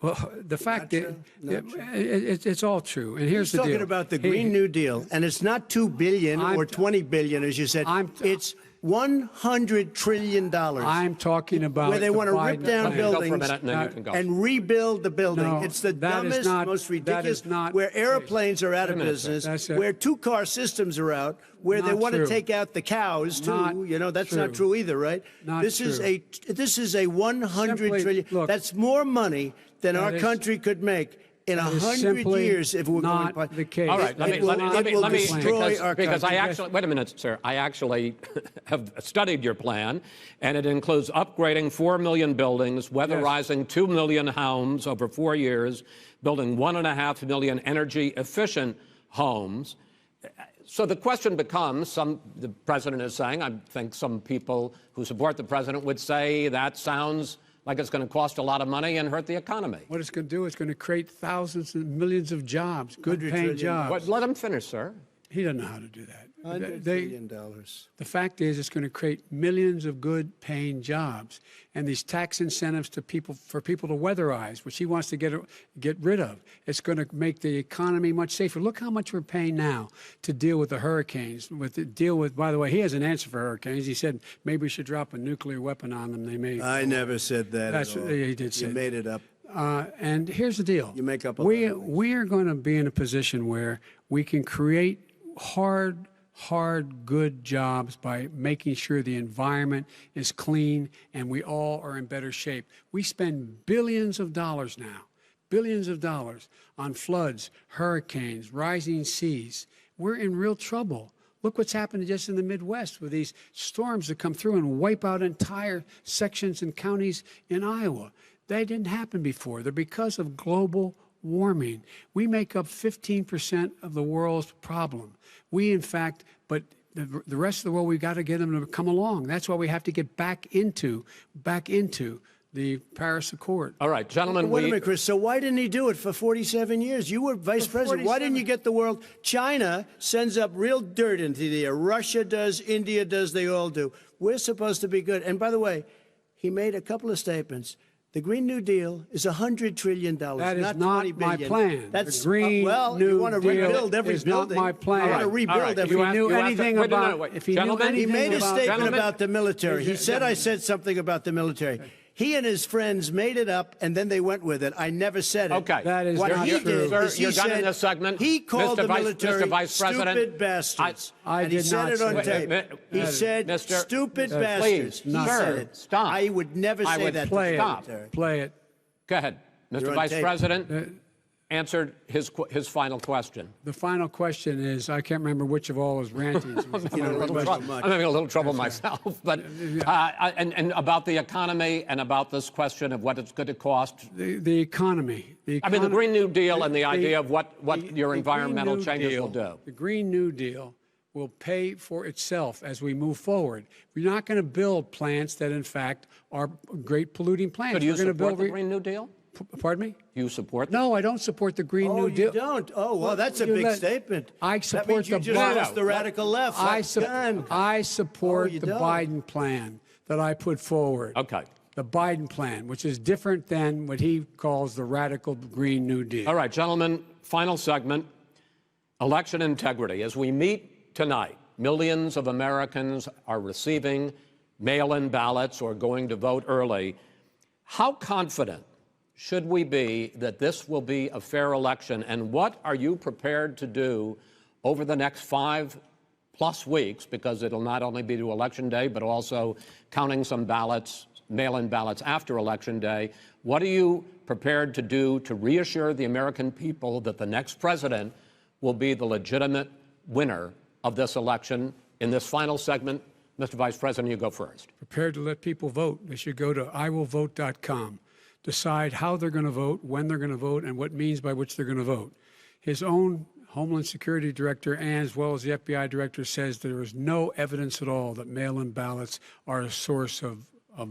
well, the fact that it's all true. And here's the deal. He's talking about the Green New Deal, and it's not $2 billion or $20 billion, as you said. It's $100 trillion. I'm talking about where they the want to rip Biden down plan. Go for a buildings minute and then you can go. and rebuild the building. No, It's the that is dumbest, not- most that ridiculous, is not where the case. airplanes are out of minute, sir. business, That's it. where two-car systems are out, where they Not want true. to take out the cows, too. Not That's not true. true either, right? Not this is true. this is a $100 Simply, trillion. look, That's more money than our is- country could make in that is 100 simply years if we're not going. the case. All right, let It me, will- let me, it let me, will let me, destroy because, our because I country. actually, wait a minute, sir. I actually have studied your plan, and it includes upgrading 4 million buildings, weatherizing 2 million homes over 4 years, building 1.5 million energy-efficient homes. So the question becomes, the president is saying, I think some people who support the president would say that sounds like it's going to cost a lot of money and hurt the economy. What it's going to do is going to create thousands and millions of jobs, good $100 paying trillion. jobs. But let him finish, sir. He doesn't know how to do that. $100 They- trillion. The fact is, it's going to create millions of good-paying jobs, and these tax incentives to people for people to weatherize, which he wants to get rid of. It's going to make the economy much safer. Look how much we're paying now to deal with the hurricanes. By the way, he has an answer for hurricanes. He said maybe we should drop a nuclear weapon on them. They may. I never said that That's at all. he did say. You made it up. And here's the deal. You make up a lot of we are going to be in a position where we can create hard, good jobs by making sure the environment is clean and we all are in better shape. We spend billions of dollars now, billions of dollars on floods, hurricanes, rising seas. We're in real trouble. Look what's happened just in the Midwest with these storms that come through and wipe out entire sections and counties in Iowa. They didn't happen before. They're because of global warming. We make up 15% of the world's problem. We, in fact, but the rest of the world, we've got to get them to come along. That's why we have to get back into the Paris Accord. All right, gentlemen, Wait a minute, Chris. So why didn't he do it for 47 years? You were vice president. Why didn't you get the world? China sends up real dirt into the air. Russia does. India does. They all do. We're supposed to be good. And by the way, he made a couple of statements. The Green New Deal is $100 trillion, That is not not $20 my billion. plan. That's The Green well, New you want to Deal rebuild every is not building. my plan. You want to All right, rebuild all right. every. If he knew you have to- anything wait, no, no, about, wait. if he knew Gentlemen, anything He made a about, statement Gentlemen. about the military. He said I said something about the military. He and his friends made it up, and then they went with it. I never said it. Okay. That is What not he true. did Sir, is he you're done in said this segment. he called Mr. the Vice- military Mr. Vice President, stupid bastards. I and he did said not it on say tape. that. He said Mr. stupid Please, bastards. He sir, said it. stop. I would never I say would that. play to it. the Stop. military. Play it. Go ahead. Mr. You're on Vice tape. President answered his final question. The final question is, I can't remember which of all his rantings. was the You know, final much question. too much. I'm having a little trouble myself, but and about the economy and about this question of what it's going to cost. The economy. I mean, the Green New Deal and the the- idea of what your the environmental Green New changes Deal- will do. The Green New Deal will pay for itself as we move forward. We're not going to build plants that, in fact, are great polluting plants. So do you We're going to support build the Green New Deal? Pardon me? Do you support? No, I don't support the Green Oh, New Deal. you don't? Oh, well, that's a You big let- statement. I That support means you the just Biden- lost the radical left. I Done. support Oh, you the don't? Biden plan that I put forward. Okay. The Biden plan, which is different than what he calls the radical Green New Deal. All right, gentlemen, final segment, election integrity. As we meet tonight, millions of Americans are receiving mail-in ballots or going to vote early. How confident should we be that this will be a fair election, and what are you prepared to do over the next 5+ weeks, because it'll not only be to Election Day, but also counting some ballots, mail-in ballots after Election Day. What are you prepared to do to reassure the American people that the next president will be the legitimate winner of this election? In this final segment, Mr. Vice President, you go first. Prepared to let people vote. They should go to iwillvote.com, decide how they're going to vote, when they're going to vote, and what means by which they're going to vote. His own Homeland Security Director, and as well as the FBI Director, says there is no evidence at all that mail-in ballots are a source of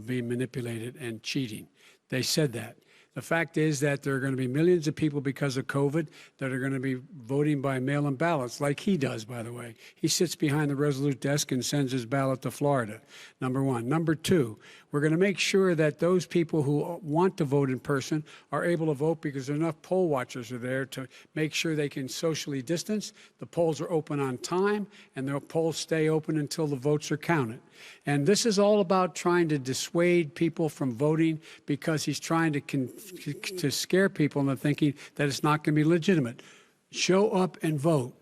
being manipulated and cheating. They said that. The fact is that there are going to be millions of people because of COVID that are going to be voting by mail-in ballots, like he does, by the way. He sits behind the Resolute desk and sends his ballot to Florida, number one. Number two, we're going to make sure that those people who want to vote in person are able to vote because enough poll watchers are there to make sure they can socially distance. The polls are open on time, and the polls stay open until the votes are counted. And this is all about trying to dissuade people from voting because he's trying to scare people into thinking that it's not going to be legitimate. Show up and vote.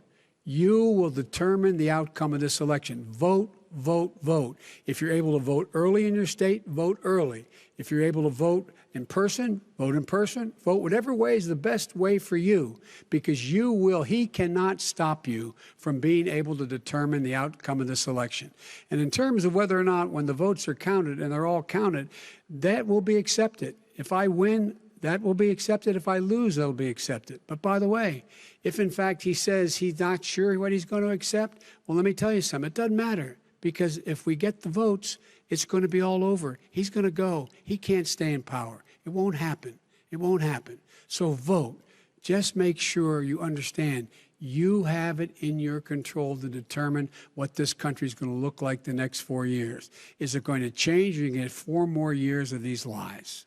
You will determine the outcome of this election. Vote, vote, vote. If you're able to vote early in your state, vote early. If you're able to vote in person, vote in person. Vote whatever way is the best way for you, because he cannot stop you from being able to determine the outcome of this election. And in terms of whether or not when the votes are counted, and they're all counted, that will be accepted. If I win, that will be accepted. If I lose, that'll be accepted. But by the way, if in fact he says he's not sure what he's going to accept, well, let me tell you something. It doesn't matter, because if we get the votes, it's going to be all over. He's going to go. He can't stay in power. It won't happen. It won't happen. So vote. Just make sure you understand you have it in your control to determine what this country is going to look like the next 4 years. Is it going to change? You're going to get 4 more years of these lies.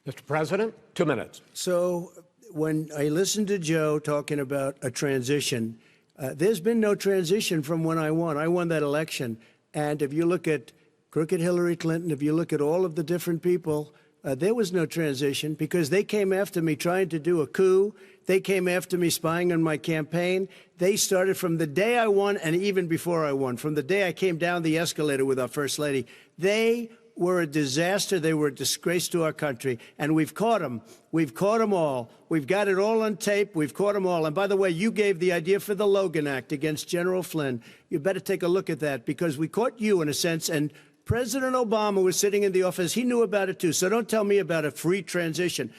Mr. President, 2 minutes. So when I listened to Joe talking about a transition, there's been no transition from when I won. I won that election. And if you look at crooked Hillary Clinton, if you look at all of the different people, there was no transition because they came after me trying to do a coup. They came after me spying on my campaign. They started from the day I won and even before I won, from the day I came down the escalator with our First Lady. They were a disaster. They were a disgrace to our country. And we've caught them. We've caught them all. We've got it all on tape. We've caught them all. And by the way, you gave the idea for the Logan Act against General Flynn. You better take a look at that, because we caught you in a sense. And President Obama was sitting in the office. He knew about it, too. So don't tell me about a free transition.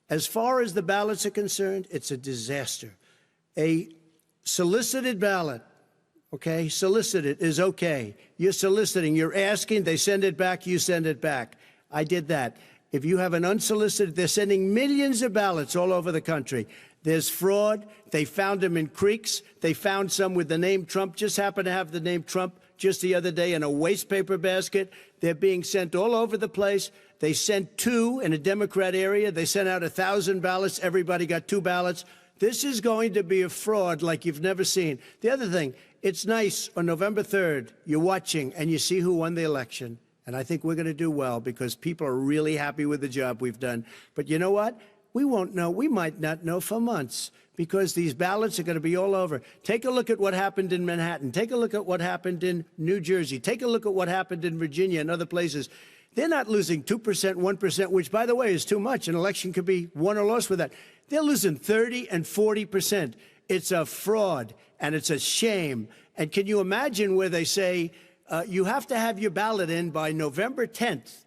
As far as the ballots are concerned, it's a disaster. A solicited ballot, okay, solicited is okay. You're soliciting, you're asking, they send it back, you send it back. I did that. If you have an unsolicited, they're sending millions of ballots all over the country. There's fraud. They found them in creeks. They found some with the name Trump, just happened to have the name Trump just the other day in a waste paper basket. They're being sent all over the place. They sent 2 in a Democrat area. They sent out 1,000 ballots. Everybody got 2 ballots. This is going to be a fraud like you've never seen. The other thing, it's nice on November 3rd, you're watching and you see who won the election. And I think we're going to do well because people are really happy with the job we've done. But you know what? We won't know. We might not know for months because these ballots are going to be all over. Take a look at what happened in Manhattan. Take a look at what happened in New Jersey. Take a look at what happened in Virginia and other places. They're not losing 2%, 1%, which, by the way, is too much. An election could be won or lost with that. They're losing 30 and 40%. It's a fraud, and it's a shame. And can you imagine where they say you have to have your ballot in by November 10th?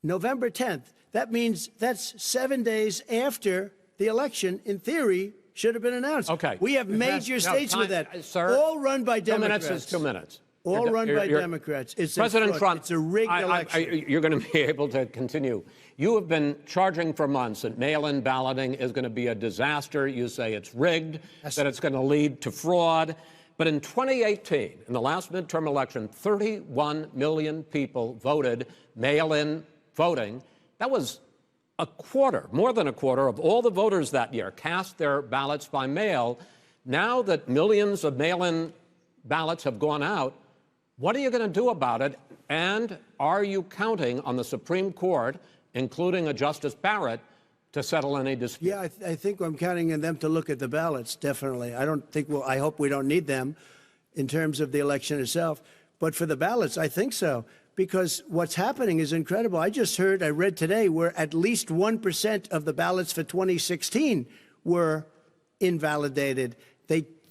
November 10th. That means that's 7 days after the election, in theory, should have been announced. Okay. We have major states with that, sir, all run by Democrats. 2 minutes is 2 minutes. All run by Democrats. It's President a fraud. Trump, it's a rigged election. you're going to be able to continue. You have been charging for months that mail-in balloting is going to be a disaster. You say it's rigged, that it's going to lead to fraud. But in 2018, in the last midterm election, 31 million people voted mail-in voting. That was a quarter, more than a quarter, of all the voters that year cast their ballots by mail. Now that millions of mail-in ballots have gone out, what are you going to do about it? And are you counting on the Supreme Court, including a Justice Barrett, to settle any dispute? Yeah, I think I'm counting on them to look at the ballots, definitely. I hope we don't need them in terms of the election itself. But for the ballots, I think so. Because what's happening is incredible. I read today, where at least 1% of the ballots for 2016 were invalidated.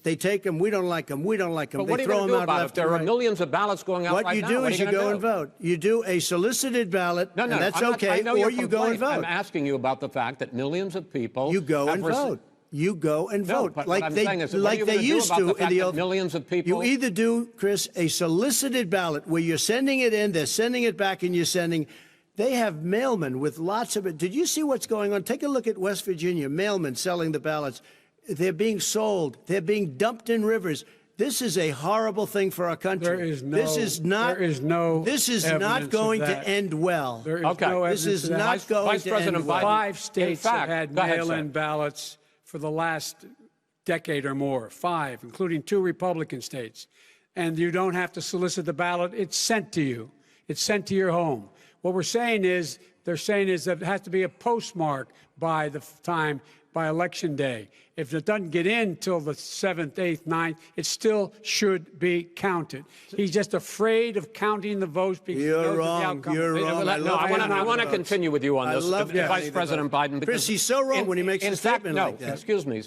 They take them, we don't like them, we don't like them. But what are you going to do about it if there are millions of ballots going out right now? What you do is you go and vote. You do a solicited ballot, and that's okay, or you go and vote. I'm asking you about the fact that millions of people... You go and vote. You go and vote, but like they used to in the old. Millions of people. You either do, Chris, a solicited ballot where you're sending it in, they're sending it back, and you're sending. They have mailmen with lots of it. Did you see what's going on? Take a look at West Virginia, mailmen selling the ballots. They're being sold. They're being dumped in rivers. This is a horrible thing for our country. There is no. This is not. There is no. This is evidence not of going to that. end well. There is Okay. no This evidence is of that. not going Vice to President end well. Biden. 5 states fact, have had go ahead, mail-in sir. ballots for the last decade or more. 5, including 2 Republican states. And you don't have to solicit the ballot. It's sent to you. It's sent to your home. What we're saying is, they're saying is that it has to be a postmark by the time, by Election Day. If it doesn't get in till the 7th, 8th, 9th, it still should be counted. He's just afraid of counting the votes because he knows You're the wrong. outcome. You're wrong. I No, love I want to votes. continue with you on I this, love Vice counting the President votes. Biden. Chris, he's so wrong when he makes in a fact, statement no, like that. excuse me,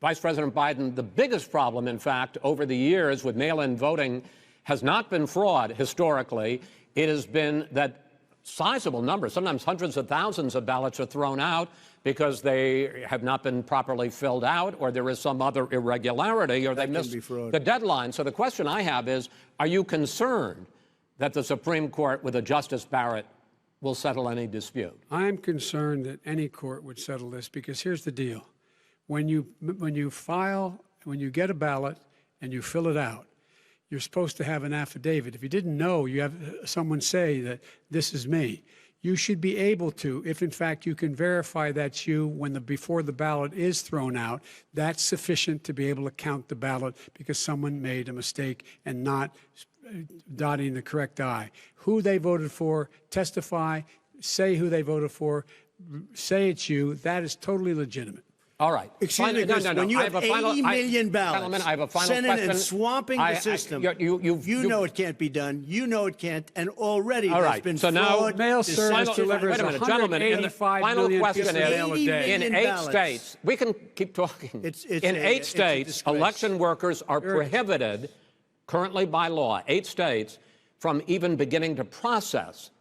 Vice President Biden, the biggest problem, in fact, over the years with mail-in voting has not been fraud historically. It has been that sizable numbers, sometimes hundreds of thousands of ballots are thrown out because they have not been properly filled out, or there is some other irregularity, or they missed be fraud. the deadline. So the question I have is, are you concerned that the Supreme Court with a Justice Barrett will settle any dispute? I'm concerned that any court would settle this because here's the deal. When you get a ballot and you fill it out, you're supposed to have an affidavit. If you didn't know, you have someone say that this is me. You should be able to, if in fact you can verify that's you before the ballot is thrown out, that's sufficient to be able to count the ballot because someone made a mistake and not dotting the correct I. Who they voted for, testify, say who they voted for, say it's you, that is totally legitimate. All right. Excuse me, Chris, when you have 80 million ballots I have a final sent in question. and swamping the system, you know it can't be done. You know it can't. And already All there's right. been So now, fraud. Mail deception. service delivers wait a minute, gentlemen. And the 185 final million question pieces of mail a is: day. in million 8 ballots. states, we can keep talking. It's in a- 8 it's a states, disgrace. election workers are prohibited, currently by law, 8 states, from even beginning to process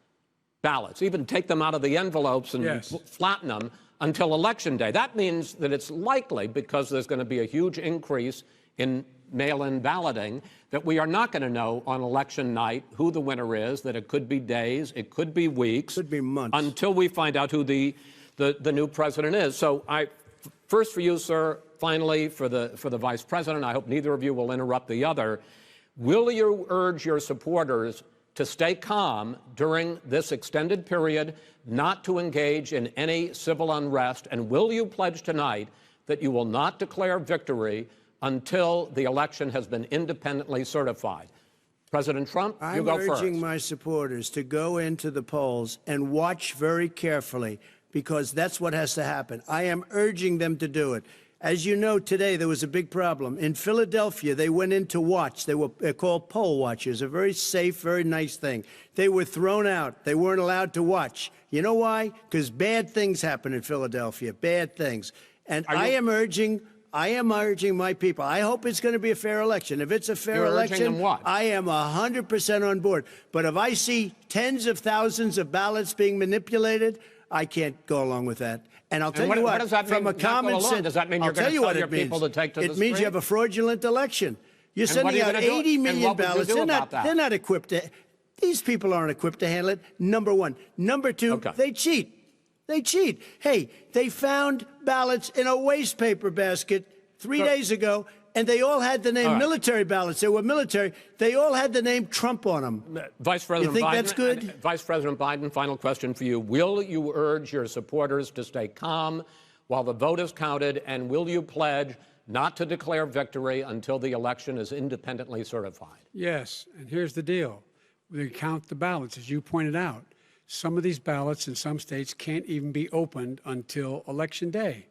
ballots, even take them out of the envelopes and Yes. flatten them until Election Day. That means that it's likely, because there's going to be a huge increase in mail-in balloting, that we are not going to know on election night who the winner is, that it could be days, it could be weeks. Could be months. Until we find out who the new president is. So first for you, sir, finally for the vice president, I hope neither of you will interrupt the other. Will you urge your supporters to stay calm during this extended period, not to engage in any civil unrest? And will you pledge tonight that you will not declare victory until the election has been independently certified? President Trump, you go first. I'm urging my supporters to go into the polls and watch very carefully, because that's what has to happen. I am urging them to do it. As you know, today there was a big problem. In Philadelphia, they went in to watch. They're called poll watchers, a very safe, very nice thing. They were thrown out. They weren't allowed to watch. You know why? Because bad things happen in Philadelphia, bad things. And I am urging my people. I hope it's going to be a fair election. If it's a fair You're urging election, them what? I am 100% on board. But if I see tens of thousands of ballots being manipulated, I can't go along with that. And I'll tell you what what, does that from mean, a not go common along? sense, Does that mean I'll you're gonna tell you tell what your it means. people to take to the It means street? you have a fraudulent election. You're And what are sending you out gonna do? 80 And million what would you ballots. do They're about not, that? they're not equipped to. These people aren't equipped to handle it. Number one. Number two, Okay. they cheat. They cheat. Hey, they found ballots in a waste paper basket 3 days ago, and they all had the name All right. military ballots. They were military. They all had the name Trump on them. Vice President You think Biden, that's good? Vice President Biden, final question for you. Will you urge your supporters to stay calm while the vote is counted, and will you pledge not to declare victory until the election is independently certified? Yes, and here's the deal. We count the ballots, as you pointed out. Some of these ballots in some states can't even be opened until Election Day.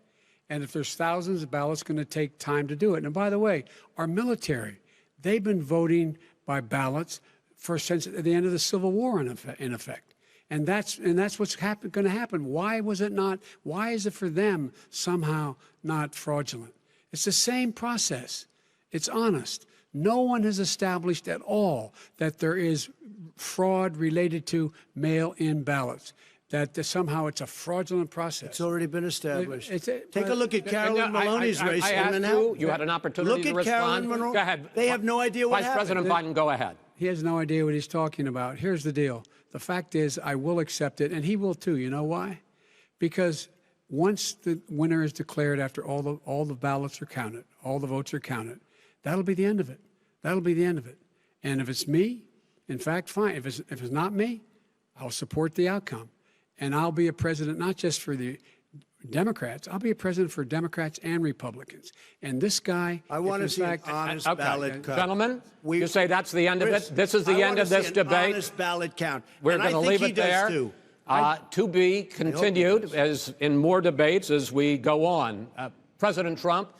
And if there's thousands of ballots, it's going to take time to do it. And by the way, our military, they've been voting by ballots since the end of the Civil War, in effect. And that's what's going to happen. Why was it not? Why is it for them somehow not fraudulent? It's the same process. It's honest. No one has established at all that there is fraud related to mail-in ballots, that somehow it's a fraudulent process. It's already been established. Take Take a look at Carolyn Maloney's race. I asked you had an opportunity Look to at respond. Carolyn Maloney. Go ahead. They have no idea what Vice happened. President Biden, go ahead. He has no idea what he's talking about. Here's the deal. the fact is, I will accept it, and he will too. You know why? Because once the winner is declared, after all the ballots are counted, all the votes are counted, that'll be the end of it. That'll be the end of it. And if it's me, in fact, fine. If it's not me, I'll support the outcome. And I'll be a president not just for the Democrats. I'll be a president for Democrats and Republicans. And this guy, I want to see an fact, honest Okay. ballot count. Gentlemen, We- you say that's the end of Chris, it? This is the end of this An debate? honest ballot count. We're And I going to think leave he it does there. too. To be continued does. as in more debates as we go on. President Trump,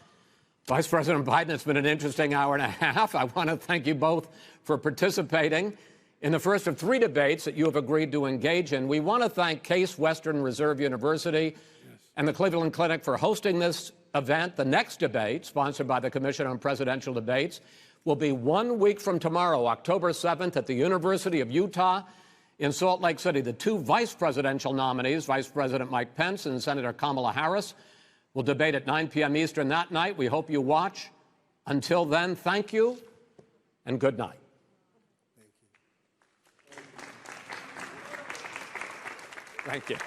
Vice President Biden, it's been an interesting hour and a half. I want to thank you both for participating in the first of 3 debates that you have agreed to engage in. We want to thank Case Western Reserve University and the Cleveland Clinic for hosting this event. The next debate, sponsored by the Commission on Presidential Debates, will be 1 week from tomorrow, October 7th, at the University of Utah in Salt Lake City. The 2 vice presidential nominees, Vice President Mike Pence and Senator Kamala Harris, will debate at 9 p.m. Eastern that night. We hope you watch. Until then, thank you and good night. Thank you.